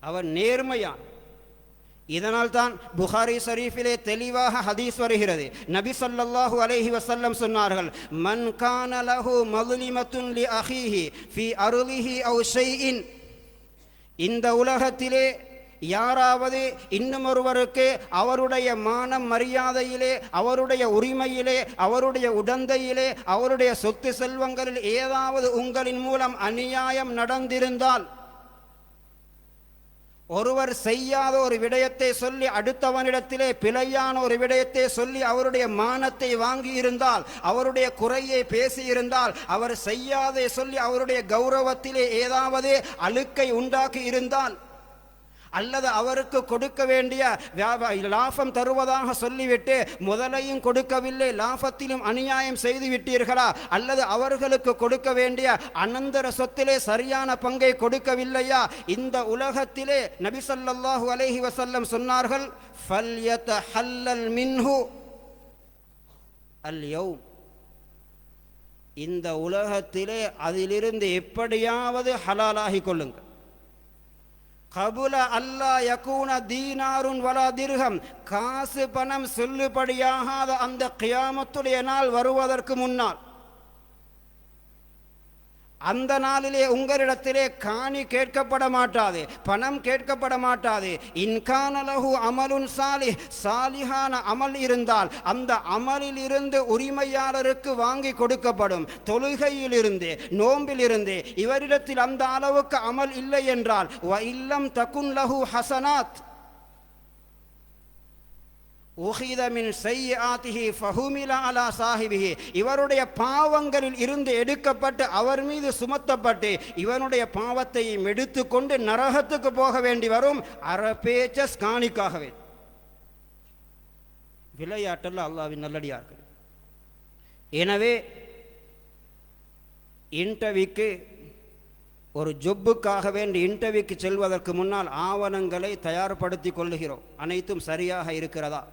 அவன் நேர்மையான். இதனால் தான் புகாரி ஷரீஃபிலே தெளிவாக ஹதீஸ் வருகிறது. நபி ஸல்லல்லாஹு அலைஹி வஸல்லம் சொன்னார்கள், மன் கான லஹு மظ்லிமத்துன் லி அஹீஹி ஃபீ அர்லிஹி அவ் ஷைஇன், இந்த உலகத்திலே யாராவது இன்னும் ஒருவருக்கு அவருடைய மானம் மரியாதையிலே, அவருடைய உரிமையிலே, அவருடைய உடந்தையிலே, அவருடைய சொத்து செல்வங்களில் ஏதாவது உங்களின் மூலம் அநியாயம் நடந்திருந்தால், ஒருவர் செய்யாத ஒரு விடயத்தை சொல்லி அடுத்தவனிடத்திலே பிழையான ஒரு விடயத்தை சொல்லி அவருடைய மானத்தை வாங்கி இருந்தால், அவருடைய குறையை பேசியிருந்தால், அவர் செய்யாதே சொல்லி அவருடைய கௌரவத்திலே ஏதாவது அழுக்கை உண்டாக்கி இருந்தால், அல்லது அவருக்கு கொடுக்க வேண்டிய லாபம் தருவதாக சொல்லிவிட்டு முதலையும் கொடுக்கவில்லை, லாபத்திலும் அநியாயம் செய்து விட்டீர்களா, அல்லது அவர்களுக்கு கொடுக்க வேண்டிய அனந்தர சொத்திலே சரியான பங்கை கொடுக்கவில்லையா, இந்த உலகத்திலே நபி ஸல்லல்லாஹு அலைஹி வஸல்லம் சொன்னார்கள், ஃபல்யதஹல்லல் மின்ஹு அல்யௌம், இந்த உலகத்திலே அதிலிருந்து எப்படியாவது ஹலாலாகி கொள்ளுங்கள். கபுல அல்லா யகூன தீனாருன் வலா திர்ஹம், காசு பணம் சொல்லுபடியாகாத அந்த கியாமத்துடைய நாள் வருவதற்கு முன்னால், அந்த நாளிலே உங்களிடத்திலே காணி கேட்கப்பட மாட்டாது, பணம் கேட்கப்பட மாட்டாது. இன்கான லஹு அமலுன் சாலிஹ், சாலிஹான அமல் இருந்தால் அந்த அமலில் இருந்து உரிமையாளருக்கு வாங்கி கொடுக்கப்படும். தொழுகையிலிருந்து நோம்பிலிருந்து இவரிடத்தில் அந்த அளவுக்கு அமல் இல்லை என்றால், வ இல்லம் தகுன் லஹு ஹசனாத் உஹித மின் ஸய்யிஆத்திஹி ஃபஹுமில அலா சாஹிபிஹி, இவருடைய பாவங்களில் இருந்து எடுக்கப்பட்டு அவர் மீது சுமத்தப்பட்டு இவனுடைய பாவத்தையும் எடுத்துக்கொண்டு நரகத்துக்கு போக வேண்டி வரும். அரபேச்சஸ் காணிக்காகவே. விளையாட்டல்ல அல்லாஹ்வின் நல்லடியார்கள். எனவே இன்டர்வியூக்கு, ஒரு ஜொப்புக்காக வேண்டி இன்டர்வியூக்கு செல்வதற்கு முன்னால் ஆவணங்களை தயார்படுத்தி கொள்ளுகிறோம். அனைத்தும் சரியாக இருக்கிறதா,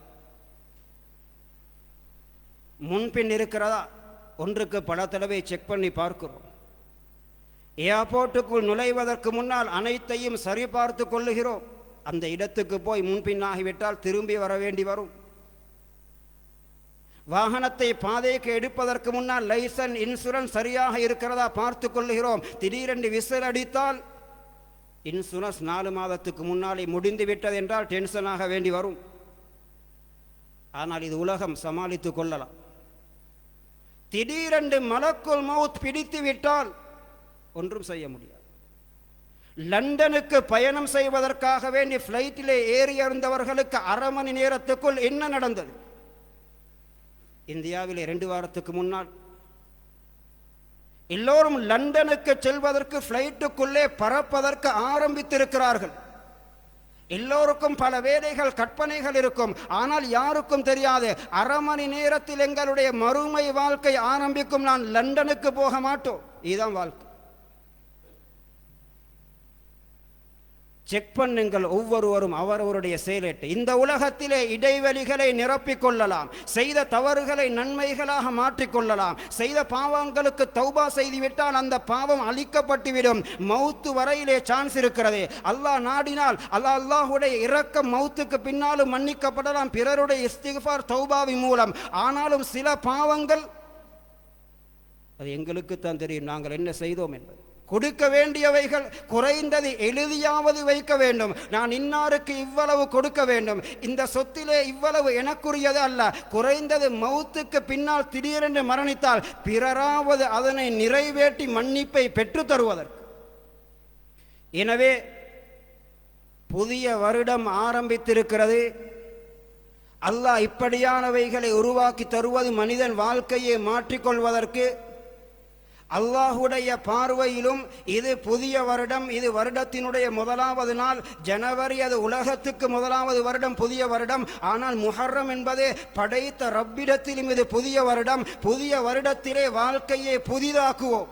முன்பின் இருக்கிறதா, ஒன்றுக்கு பல தடவை செக் பண்ணி பார்க்கிறோம். ஏர்போர்ட்டுக்குள் நுழைவதற்கு முன்னால் அனைத்தையும் சரிபார்த்து கொள்ளுகிறோம். அந்த இடத்துக்கு போய் முன்பின்னாகிவிட்டால் திரும்பி வர வேண்டி வரும். வாகனத்தை பாதைக்கு எடுப்பதற்கு முன்னால் லைசன்ஸ், இன்சூரன்ஸ் சரியாக இருக்கிறதா பார்த்து கொள்ளுகிறோம். திடீரென்று விசில் அடித்தால் இன்சூரன்ஸ் 4 மாதத்துக்கு முன்னாலே முடிந்து விட்டது என்றால் டென்ஷனாக வேண்டி வரும். ஆனால் இது உலகம், சமாளித்து கொள்ளலாம். திடீரென்று மலக்குல் மௌத் பிடித்து விட்டால் ஒன்றும் செய்ய முடியாது. லண்டனுக்கு பயணம் செய்வதற்காக வேண்டி பிளைட்டிலே ஏறி இருந்தவர்களுக்கு அரை மணி நேரத்துக்குள் என்ன நடந்தது? இந்தியாவிலே 2 வாரத்துக்கு முன்னால் எல்லோரும் லண்டனுக்கு செல்வதற்கு பிளைட்டுக்குள்ளே பறப்பதற்கு ஆரம்பித்திருக்கிறார்கள். எல்லோருக்கும் பல வேலைகள் கற்பனைகள் இருக்கும். ஆனால் யாருக்கும் தெரியாது, அரை மணி நேரத்தில் எங்களுடைய மறுமை வாழ்க்கை ஆரம்பிக்கும். நான் லண்டனுக்கு போக மாட்டோம். இதுதான் வாழ்க்கை. செக் பண்ணுங்கள் ஒவ்வொருவரும் அவரவருடைய செயலேட்டு. இந்த உலகத்திலே இடைவெளிகளை நிரப்பிக் கொள்ளலாம். செய்த தவறுகளை நன்மைகளாக மாற்றிக்கொள்ளலாம். செய்த பாவங்களுக்கு தௌபா செய்துவிட்டால் அந்த பாவம் அழிக்கப்பட்டுவிடும். மௌத்து வரையிலே சான்ஸ் இருக்கிறது. அல்லாஹ் நாடினால் அல்லாஹுடைய இரக்கம் மௌத்துக்கு பின்னாலும் மன்னிக்கப்படலாம் பிறருடைய இஸ்திக்ஃபார் தௌபாவின் மூலம். ஆனாலும் சில பாவங்கள் அது எங்களுக்கு தான் தெரியும் நாங்கள் என்ன செய்தோம் என்பது. கொடுக்க வேண்டியவைகள் குறைந்தது எழுதியாவது வைக்க வேண்டும். நான் இன்னாருக்கு இவ்வளவு கொடுக்க வேண்டும், இந்த சொத்திலே இவ்வளவு எனக்குரியது அல்ல. குறைந்தது மௌத்துக்கு பின்னால் திடீரென்று மரணித்தால் பிறராவது அதனை நிறைவேற்றி மன்னிப்பை பெற்று தருவதற்கு. எனவே புதிய வருடம் ஆரம்பித்திருக்கிறது. அல்லாஹ் இப்படியானவைகளை உருவாக்கி தருவது மனிதன் வாழ்க்கையை மாற்றிக்கொள்வதற்கு. அல்லாஹுடைய பார்வையிலும் இது புதிய வருடம், இது வருடத்தினுடைய முதலாவது நாள். ஜனவரி அது உலகத்துக்கு முதலாவது வருடம், புதிய வருடம். ஆனால் முஹர்ரம் என்பது படைத்த ரப்பிடத்திலும் இது புதிய வருடம். புதிய வருடத்திலே வாழ்க்கையை புதிதாக்குவோம்.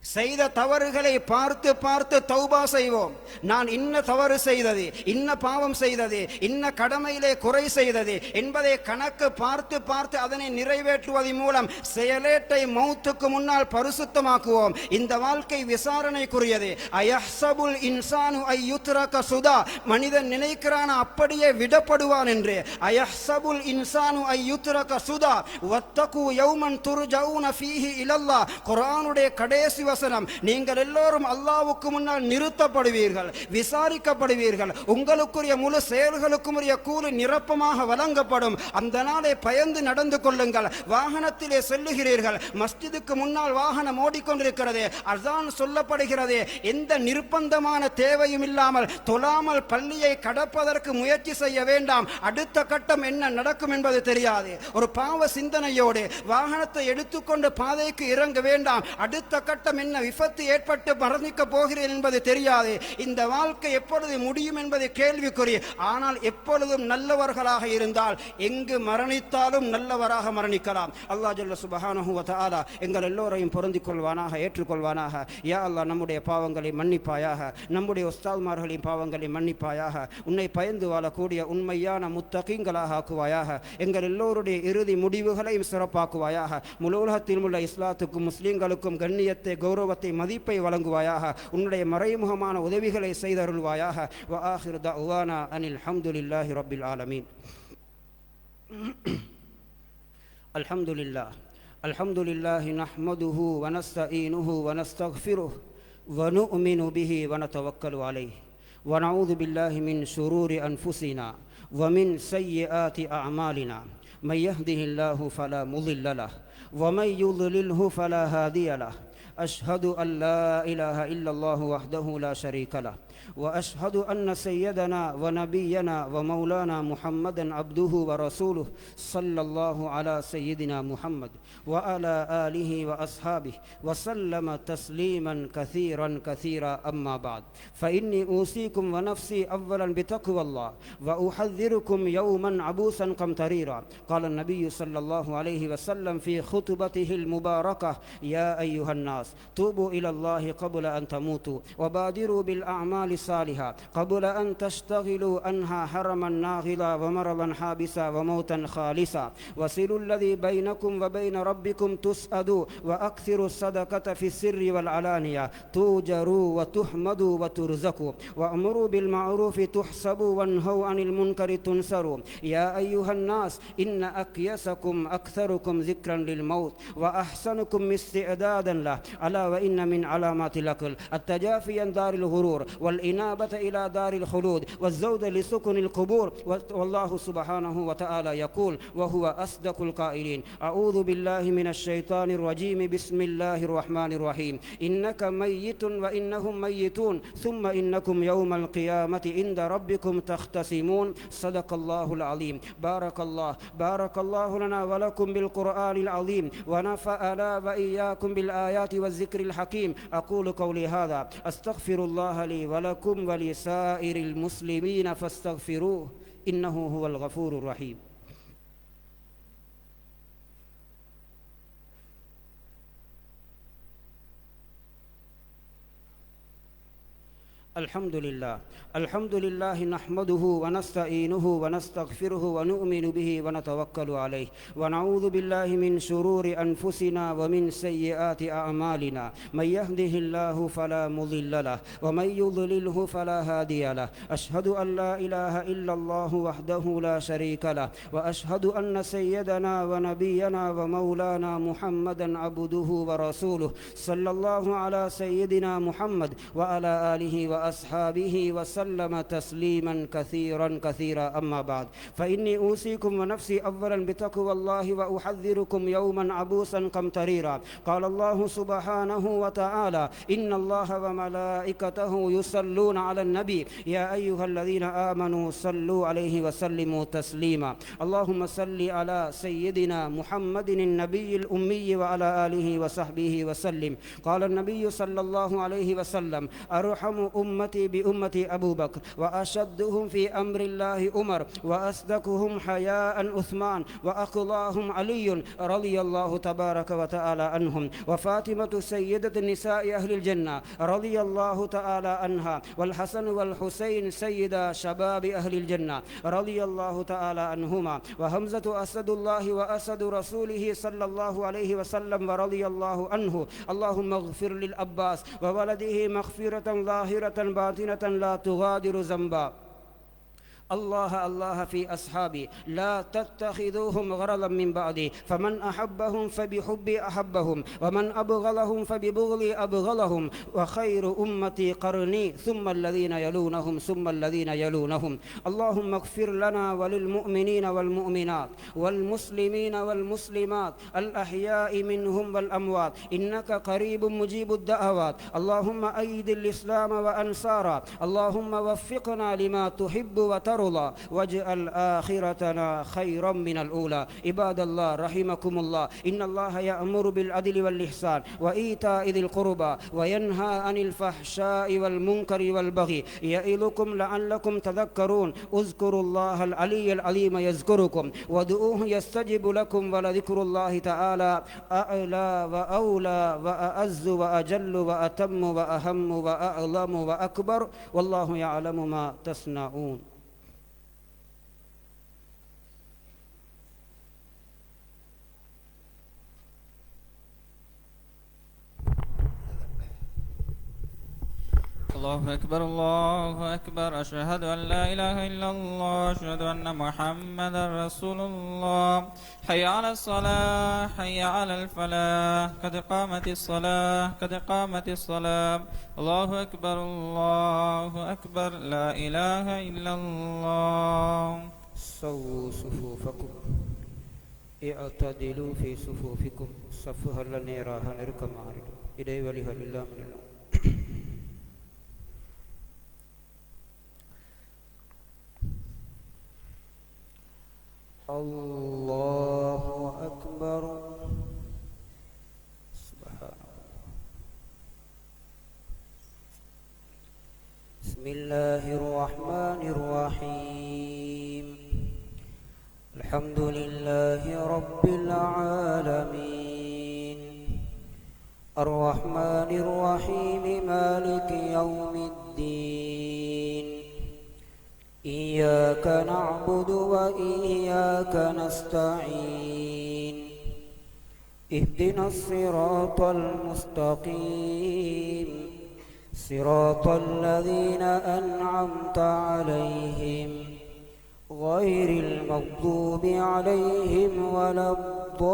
செய்த தவறுகளை பார்த்து பார்த்து தௌபா செய்வோம். நான் இன்ன தவறு செய்தது, இன்ன பாவம் செய்தது, இன்ன கடமையிலே குறை செய்தது என்பதை கணக்கு பார்த்து பார்த்து அதனை நிறைவேற்றுவதன் மூலம் செயலேட்டை மௌத்துக்கு முன்னால் பரிசுத்தமாக்குவோம். இந்த வாழ்க்கை விசாரணைக்குரியது. அயஹ்சபுல் இன்சானு ஐயுத்ரக சுதா, மனிதன் நினைக்கிறான் அப்படியே விடப்படுவான் என்று. அயஹ்சபுல் இன்சானு ஐயுத்ரக சுதா வத்தகு யௌமன் துர்ஜவுன ஃபீஹி இலல்லாஹ். குர்ஆனுடைய கடைசி வசனம். நீங்கள் எல்லோரும் அல்லாஹ்வுக்கு முன்னால் நிறுத்தப்படுவீர்கள், விசாரிக்கப்படுவீர்கள். உங்களுக்குரிய முழு செயல்களுக்கும் உரிய கூலி நிரப்பமாக வழங்கப்படும். அந்த நாளை பயந்து நடந்து கொள்ளுங்கள். வாகனத்திலே செல்லுகிறீர்கள், மஸ்ஜிதுக்கு முன்னால் வாகனம் ஓடிக்கொண்டிருக்கிறது, அஸான் சொல்லப்படுகிறது. எந்த நிர்பந்தமான தேவையும் இல்லாமல் தொழாமல் பள்ளியை கடப்பதற்கு முயற்சி செய்ய வேண்டாம். அடுத்த கட்டம் என்ன நடக்கும் என்பது தெரியாது. ஒரு பாவ சிந்தனையோடு வாகனத்தை எடுத்துக்கொண்டு பாதைக்கு இறங்க வேண்டாம். அடுத்த கட்டம் என்ன விபத்து ஏற்பட்டு மரணிக்க போகிறேன் என்பது தெரியாது. இந்த வாழ்க்கை எப்பொழுது முடியும் என்பது கேள்விக்குறி. ஆனால் எப்பொழுதும் நல்லவர்களாக இருந்தால் எங்கு மரணித்தாலும் நல்லவராக மரணிக்கலாம். அல்லாஹ் ஜல்ல சுப்ஹானஹு வ தஆலா எங்கள் எல்லோரையும் பொருந்திக் கொள்வானாக, ஏற்றுக்கொள்வானாக. யா அல்லாஹ் நம்முடைய பாவங்களை மன்னிப்பாயாக, நம்முடைய உஸ்தாத்மார்களின் பாவங்களை மன்னிப்பாயாக. உன்னை பயந்து வாழக்கூடிய உண்மையான முத்தகீங்களாக ஆக்குவாயாக. எங்கள் எல்லோருடைய இறுதி முடிவுகளையும் சிறப்பாக்குவாயாக. முழு உலகத்தில் உள்ள இஸ்லாத்துக்கும் முஸ்லீம்களுக்கும் கண்ணியத்தை, கௌரவத்தை, மதிப்பை வழங்குவாயாக. உன்னுடைய மறைமுகமான உதவிகளை செய்தருள்வாயாக. வ ஆகிரு தஅவானா அனில் ஹம்துலில்லாஹி ரப்பில் ஆலமீன். அல்ஹம்துலில்லாஹ் அல்ஹம்துலில்லாஹி நஹ்மதுஹு வ நஸ்தஈனுஹு வ நஸ்தக்ஃபிருஹு வ நுஅ்மினு பிஹி வ நதவக்கலு அலைஹி வ நஊது பில்லாஹி மின் ஷுரூரி அன்ஃபுஸினா வ மின் ஸய்யிஆத்தி அஅமாலினா மன் யஹ்திஹில்லாஹு ஃபலா முضில்ல லஹு வ மன் யுض்லில்ஹு ஃபலா ஹாதிய லஹு. أشهد أن لا إله إلا الله وحده لا شريك له وأشهد أن سيدنا ونبينا ومولانا محمدا عبده ورسوله صلى الله على سيدنا محمد وعلى آله وأصحابه وسلم تسليما كثيرا كثيرا. أما بعد فإني أوصيكم ونفسي أولا بتقوى الله وأحذركم يوما عبوسا قمطريرا. قال النبي صلى الله عليه وسلم في خطبته المباركة: يا أيها الناس توبوا إلى الله قبل أن تموتوا وبادروا بالأعمال الصالحة قبل أن تشتغلوا عنها حرما ناغلا ومرضا حابسا وموتا خالصا. وصلوا الذي بينكم وبين ربكم تسألوا وأكثروا الصدقة في السر والعلانية توجروا وتحمدوا وترزقوا وأمروا بالمعروف تحسبوا وانهوا عن المنكر تنصروا. يا أيها الناس إن أكيسكم أكثركم ذكرا للموت وأحسنكم استعدادا له. ألا وإن من علامات الأكل التجافي عن دار الغرور والإنابة إلى دار الخلود والزود لسكن القبور. والله سبحانه وتعالى يقول وهو أصدق القائلين: أعوذ بالله من الشيطان الرجيم، بسم الله الرحمن الرحيم. إنك ميت وإنهم ميتون ثم إنكم يوم القيامة عند ربكم تختصمون. صدق الله العظيم. بارك الله لنا ولكم بالقرآن العظيم، ونفعنا وإياكم بالآيات والذكر الحكيم. أقول قولي هذا، أستغفر الله لي ولكم ولسائر المسلمين فاستغفروه إنه هو الغفور الرحيم. الحمد لله نحمده ونستعينه ونستغفره ونؤمن به ونتوكل عليه، ونعوذ بالله من شرور أنفسنا ومن سيئات أعمالنا. من يهده الله فلا مضل له ومن يضلله فلا هادي له. أشهد أن لا إله إلا الله وحده لا شريك له، وأشهد أن سيدنا ونبينا ومولانا محمدا عبده ورسوله. صلى الله على سيدنا محمد وعلى آله وأصحابه وسلم تسليما كثيرا. أما بعد، فإني أوصيكم ونفسي أولا بتقوى الله وأحذركم يوما عبوسا قمطريرا. قال الله سبحانه وتعالى: إن الله وملائكته يصلون على النبي يا أيها الذين آمنوا صلوا عليه وسلموا تسليما. اللهم صل على سيدنا محمد النبي الأمي وعلى آله وصحبه وسلم. قال النبي صلى الله عليه وسلم: أرحم أمتي بأمتي أبو بكر، وأشدهم في أمر الله عمر، وأصدقهم حياء عثمان، وأقضاهم علي رضي الله تبارك وتعالى عنهم، وفاطمة سيدة نساء أهل الجنة رضي الله تعالى عنها، والحسن والحسين سيدا شباب أهل الجنة رضي الله تعالى عنهما، وحمزة أسد الله وأسد رسوله صلى الله عليه وسلم ورضي الله عنه. اللهم اغفر للعباس وولده مغفرة ظاهرة باطنة لا تغادر ذنبا. الله في أصحابي لا تتخذوهم غرضا من بعدي، فمن أحبهم فبحبي أحبهم، ومن أبغضهم فببغضي أبغضهم، وخير أمتي قرني ثم الذين يلونهم ثم الذين يلونهم. اللهم اغفر لنا وللمؤمنين والمؤمنات والمسلمين والمسلمات الأحياء منهم والأموات، إنك قريب مجيب الدعوات. اللهم أيد الإسلام وأنصاره، اللهم وفقنا لما تحب وترضى، واجعل آخرتنا خيرا من الأولى. عباد الله رحمكم الله، إن الله يأمر بالعدل والإحسان وإيتاء ذي القربى وينهى عن الفحشاء والمنكر والبغي، يعظكم لعلكم تذكرون. اذكروا الله العلي العظيم يذكركم، وادعوه يستجب لكم، ولذكر الله تعالى أعلى وأولى وأعز وأجل وأتم وأهم وأعظم وأكبر، والله يعلم ما تصنعون. الله أكبر الله أكبر. أشهد أن لا إله إلا الله، أشهد أن محمدا رسول الله. حي على الصلاة حي على الفلاح، قد قامت الصلاة قد قامت الصلاة. الله أكبر الله أكبر. لا إله إلا الله. سووا صفوفكم، اعتدلوا في صفوفكم. صفها لنا راها نركم عارض إليه ولها لله من الله. الله أكبر. سبحان الله. بسم الله الرحمن الرحيم. الحمد لله رب العالمين، الرحمن الرحيم، مالك يوم الدين. إياك نعبد وإياك نستعين. اهدنا الصراط المستقيم، صراط الذين أنعمت عليهم غير المغضوب عليهم ولا الضالين.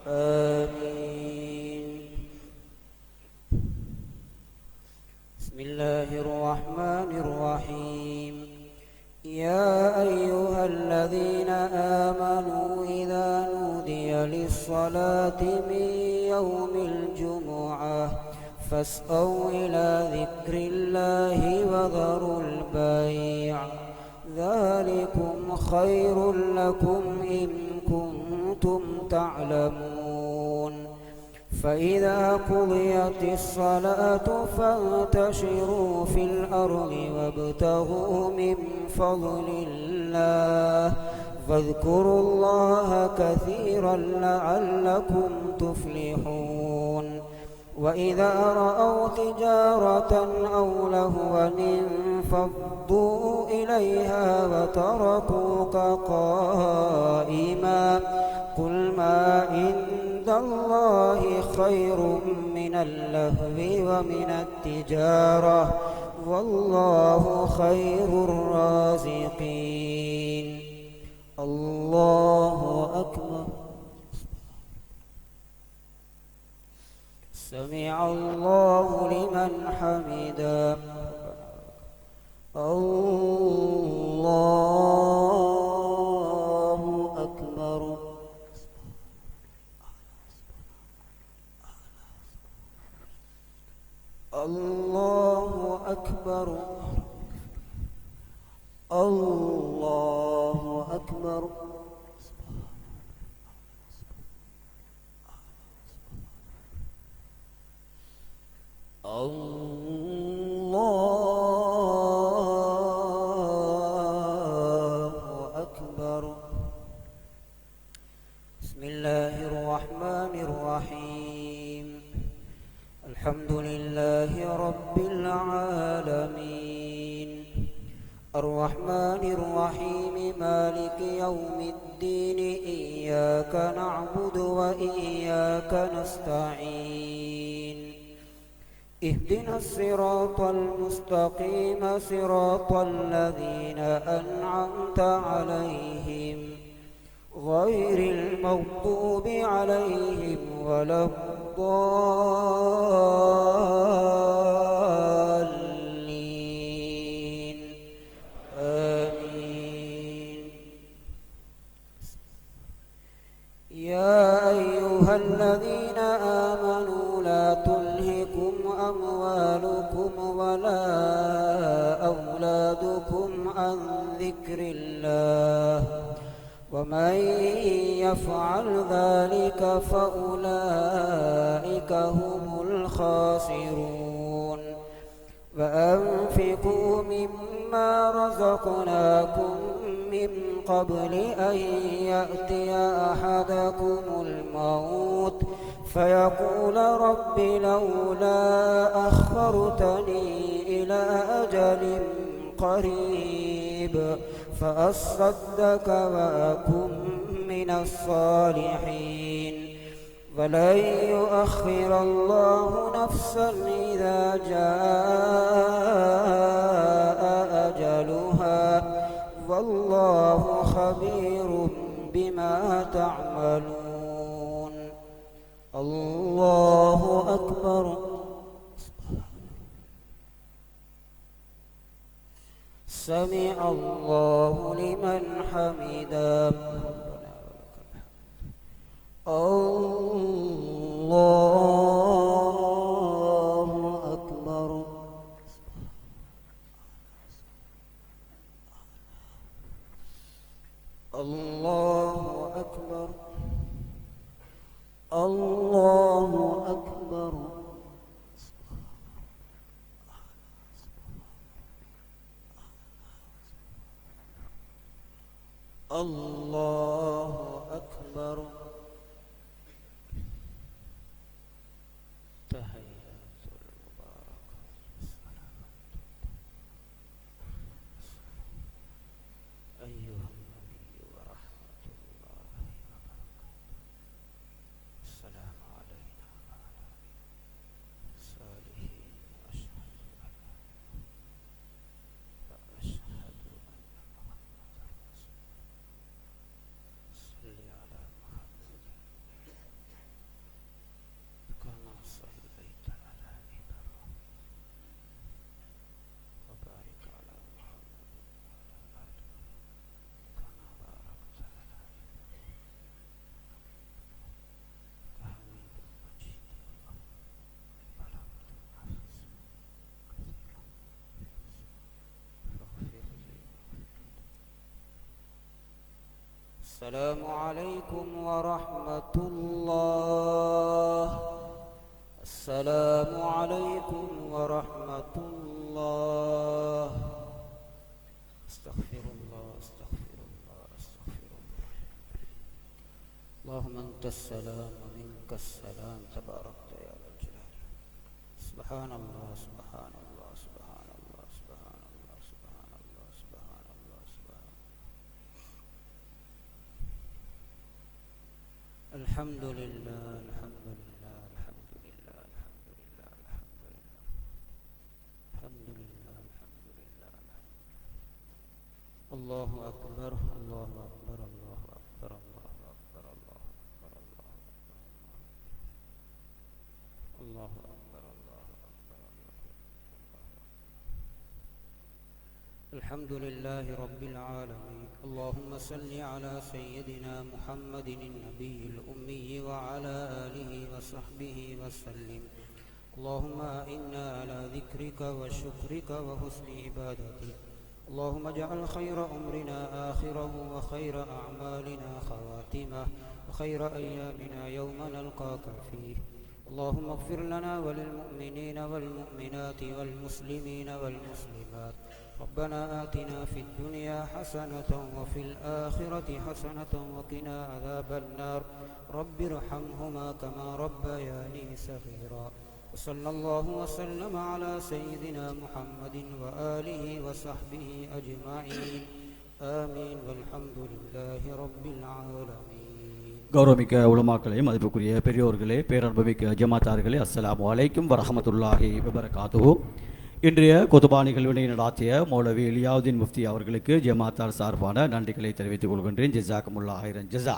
آمين. الله الرحمن الرحيم. يا أيها الذين آمنوا إذا نودي للصلاة من يوم الجمعة فاسعوا إلى ذكر الله وذروا البيع ذلكم خير لكم إن كنتم تعلمون. فإذا قضيت الصلاة فانتشروا في الأرض وابتغوا من فضل الله واذكروا الله كثيرا لعلكم تفلحون. وإذا رأوا تجارة أو لهوا انفضوا إليها وتركوك قائما قل ما عند الله خير من اللهو ومن التجارة والله خير الرازقين. الله أكبر. سمع الله لمن حمده. الله أكبر. الله أكبر. الله أكبر. الله أكبر. بسم الله الرحمن الرحيم. الحمد لله رب العالمين الرحمن الرحيم مالك يوم الدين إياك نعبد وإياك نستعين. اهدنا الصراط المستقيم صراط الذين أنعمت عليهم غير المغضوب عليهم ولا الضالين آمين. يا أيها الذين آمنوا لا تلهكم أموالكم ولا أولادكم عن ذكر الله ومن يفعل ذلك فأولئك هم الخاسرون. وأنفقوا مما رزقناكم من قبل أن يأتي أحدكم الموت فيقول رب لولا أخرتني إلى أجل قريب فأصدق وأكن من الصالحين. ولن يؤخر الله نفسا إذا جاء أجلها والله خبير بما تعملون. الله أكبر. سمع الله لمن حمده. الله أكبر. الله أكبر. الله أكبر. الله أكبر. تحيات المباركة أيها النبي ورحمة الله وبركاته. السلام علينا وعلى الصالحين. أشهد أن وأشهد أن محمدا رسول الله. السلام عليكم ورحمة الله. السلام عليكم ورحمة الله. استغفر الله استغفر الله استغفر الله. اللهم أنت السلام ومنك السلام تباركت يا ذا الجلال. سبحان الله سبحان الله سبحان الله سبحان الله سبحان الله سبحان الله سبحان الله. الحمد لله الحمد لله الحمد لله الحمد لله الحمد لله الحمد لله الحمد لله. الله أكبر الله أكبر الله أكبر الله أكبر الله أكبر الله أكبر الله أكبر الله أكبر الله أكبر. الحمد لله رب العالمين. اللهم صل على سيدنا محمد النبي الأمي وعلى آله وصحبه وسلم. اللهم إنا على ذكرك وشكرك وحسن عبادتك. اللهم اجعل خير أمرنا آخره وخير أعمالنا خواتمه وخير أيامنا يوم نلقاك فيه. اللهم اغفر لنا وللمؤمنين والمؤمنات والمسلمين والمسلمات. ربنا آتنا في الدنيا حسنة وفي الآخرة حسنة وقنا عذاب النار. رب ارحمهما كما ربياني صغيرا. وصلى الله وسلم على سيدنا محمد وآله وصحبه أجمعين. آمين والحمد لله رب العالمين. கௌரவமிக்க உலமாக்களே, மதிப்புக்குரிய பெரியோர்களே, பேரன்புமிக்க ஜமாத்தார்களே, அஸ்ஸலாமு அலைக்கும் வரஹமத்துல்லாஹி வபரகாத்துஹு. இன்றைய குதுபா நிகழ்வினை நடாத்திய மௌலவி இலியாவுதீன் முஃப்தி அவர்களுக்கு ஜமாத்தார் சார்பான நன்றிகளை தெரிவித்துக் கொள்கின்றேன். ஜஸாக்குமுல்லாஹ் ஹைரன் ஜஸா.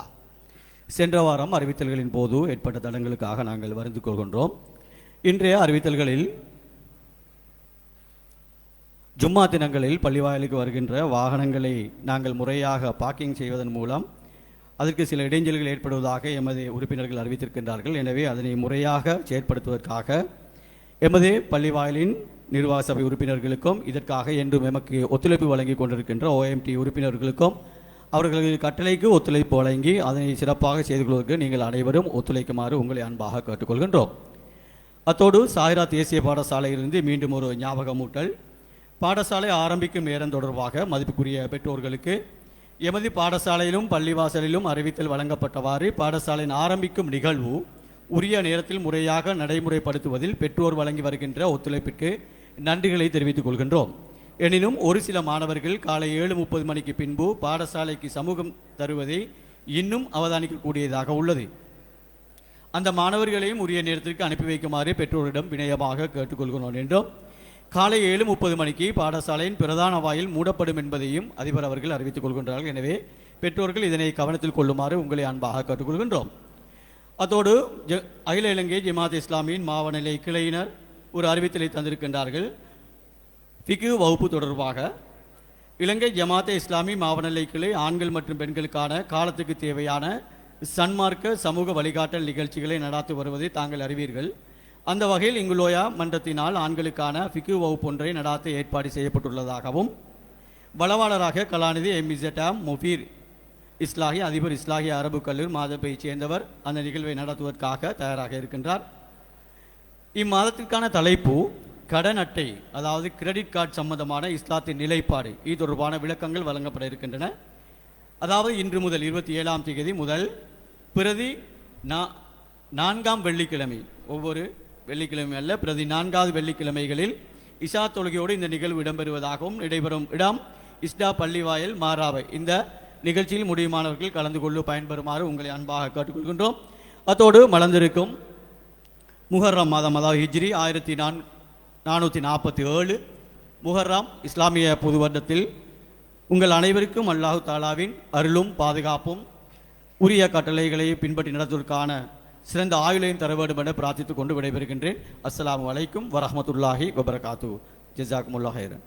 சென்ற வாரம் அறிவித்தல்களின் போது ஏற்பட்ட தடங்களுக்காக நாங்கள் வருந்து கொள்கின்றோம். இன்றைய அறிவித்தல்களில் ஜும்மா தினங்களில் பள்ளிவாயலுக்கு வருகின்ற வாகனங்களை நாங்கள் முறையாக பார்க்கிங் செய்வதன் மூலம் அதற்கு சில இடைஞ்சல்கள் ஏற்படுவதாக எமது உறுப்பினர்கள் அறிவித்திருக்கின்றார்கள். எனவே அதனை முறையாக செயற்படுத்துவதற்காக எமது பள்ளிவாயலின் நிர்வாக சபை உறுப்பினர்களுக்கும் இதற்காக என்றும் எமக்கு ஒத்துழைப்பு வழங்கி கொண்டிருக்கின்ற OMT உறுப்பினர்களுக்கும் அவர்களது கட்டளைக்கு ஒத்துழைப்பு வழங்கி அதனை சிறப்பாக செய்து கொள்வதற்கு நீங்கள் அனைவரும் ஒத்துழைக்குமாறு உங்களை அன்பாக கேட்டுக்கொள்கின்றோம். அத்தோடு சாய்ரா தேசிய பாடசாலையிலிருந்து மீண்டும் ஒரு ஞாபகமூட்டல். பாடசாலை ஆரம்பிக்கும் நேரம் தொடர்பாக மதிப்புக்குரிய பெற்றோர்களுக்கு எமது பாடசாலையிலும் பள்ளிவாசலிலும் அறிவித்தல் வழங்கப்பட்டவாறு பாடசாலையின் ஆரம்பிக்கும் நிகழ்வு உரிய நேரத்தில் முறையாக நடைமுறைப்படுத்துவதில் பெற்றோர் வழங்கி வருகின்ற ஒத்துழைப்பிற்கு நன்றிகளை தெரிவித்துக் கொள்கின்றோம். எனினும் ஒரு சில மாணவர்கள் காலை 7:30 மணிக்கு பின்பு பாடசாலைக்கு சமூகம் தருவதை இன்னும் அவதானிக்கக்கூடியதாக உள்ளது. அந்த மாணவர்களையும் உரிய நேரத்திற்கு அனுப்பி வைக்குமாறு பெற்றோரிடம் வினயமாக கேட்டுக்கொள்கிறோம் என்றும், காலை 7:30 மணிக்கு பாடசாலையின் பிரதான வாயில் மூடப்படும் என்பதையும் அதிபர் அவர்கள் அறிவித்துக் கொள்கின்றார்கள். எனவே பெற்றோர்கள் இதனை கவனத்தில் கொள்ளுமாறு உங்களை அன்பாக கேட்டுக்கொள்கின்றோம். அதோடு அகில இலங்கை ஜமாத் இஸ்லாமியின் மாவட்ட நிலை கிளையினர் ஒரு அறிவித்தலை தந்திருக்கின்றார்கள். ஃபிக்ஹ் வகுப்பு தொடர்பாக இலங்கை ஜமாத் இஸ்லாமி மாவட்ட நிலை கிளை ஆண்கள் மற்றும் பெண்களுக்கான காலத்துக்கு தேவையான சன்மார்க்க சமூக வழிகாட்டல் நிகழ்ச்சிகளை நடாத்தி வருவதை தாங்கள் அறிவீர்கள். அந்த வகையில் இங்குலோயா மன்றத்தினால் ஆண்களுக்கான ஃபிக்ஹ் வகுப்பு ஒன்றை நடாத்த ஏற்பாடு செய்யப்பட்டுள்ளதாகவும் வளவாளராக கலாநிதி எம்இசெட்டாம் முஃபீர் இஸ்லாஹி அதிபர் இஸ்லாஹி அரபு கல்லூரி மாதப்பைச் சேர்ந்தவர் அந்த நிகழ்வை நடத்துவதற்காக தயாராக இருக்கின்றார். இம்மாதத்திற்கான தலைப்பு கடன் அட்டை, அதாவது கிரெடிட் கார்டு சம்பந்தமான இஸ்லாத்தின் நிலைப்பாடு. இது தொடர்பான விளக்கங்கள் வழங்கப்பட இருக்கின்றன. அதாவது இன்று முதல் 27ஆம் தேதி முதல் பிரதி 4ஆம் வெள்ளிக்கிழமை, ஒவ்வொரு வெள்ளிக்கிழமை அல்ல, பிரதி 4வது வெள்ளிக்கிழமைகளில் இஷா தொழுகையோடு இந்த நிகழ்வு இடம்பெறுவதாகவும் நடைபெறும் இடம் இஸ்டா பள்ளிவாயல் மாறாவை. இந்த நிகழ்ச்சியில் முடியுமானவர்கள் கலந்து கொள்ள பயன்பெறுமாறு உங்களை அன்பாக கேட்டுக்கொள்கின்றோம். அத்தோடு மலர்ந்திருக்கும் முஹர்ரம் மாதம், அதாவது ஹிஜ்ரி 1447 முஹர்ரம் இஸ்லாமிய புது வருடத்தில் உங்கள் அனைவருக்கும் அல்லாஹு தாலாவின் அருளும் பாதுகாப்பும் உரிய கட்டளைகளை பின்பற்றி நடத்துவதற்கான சிறந்த ஆயுளையும் தர வேண்டும் என பிரார்த்தித்துக் கொண்டு விடைபெறுகின்றேன். அஸ்ஸலாமு அலைக்கும் வரஹ்மத்துல்லாஹி வபரகாத்துஹு. ஜஸாக்குமுல்லாஹ் ஹைரன்.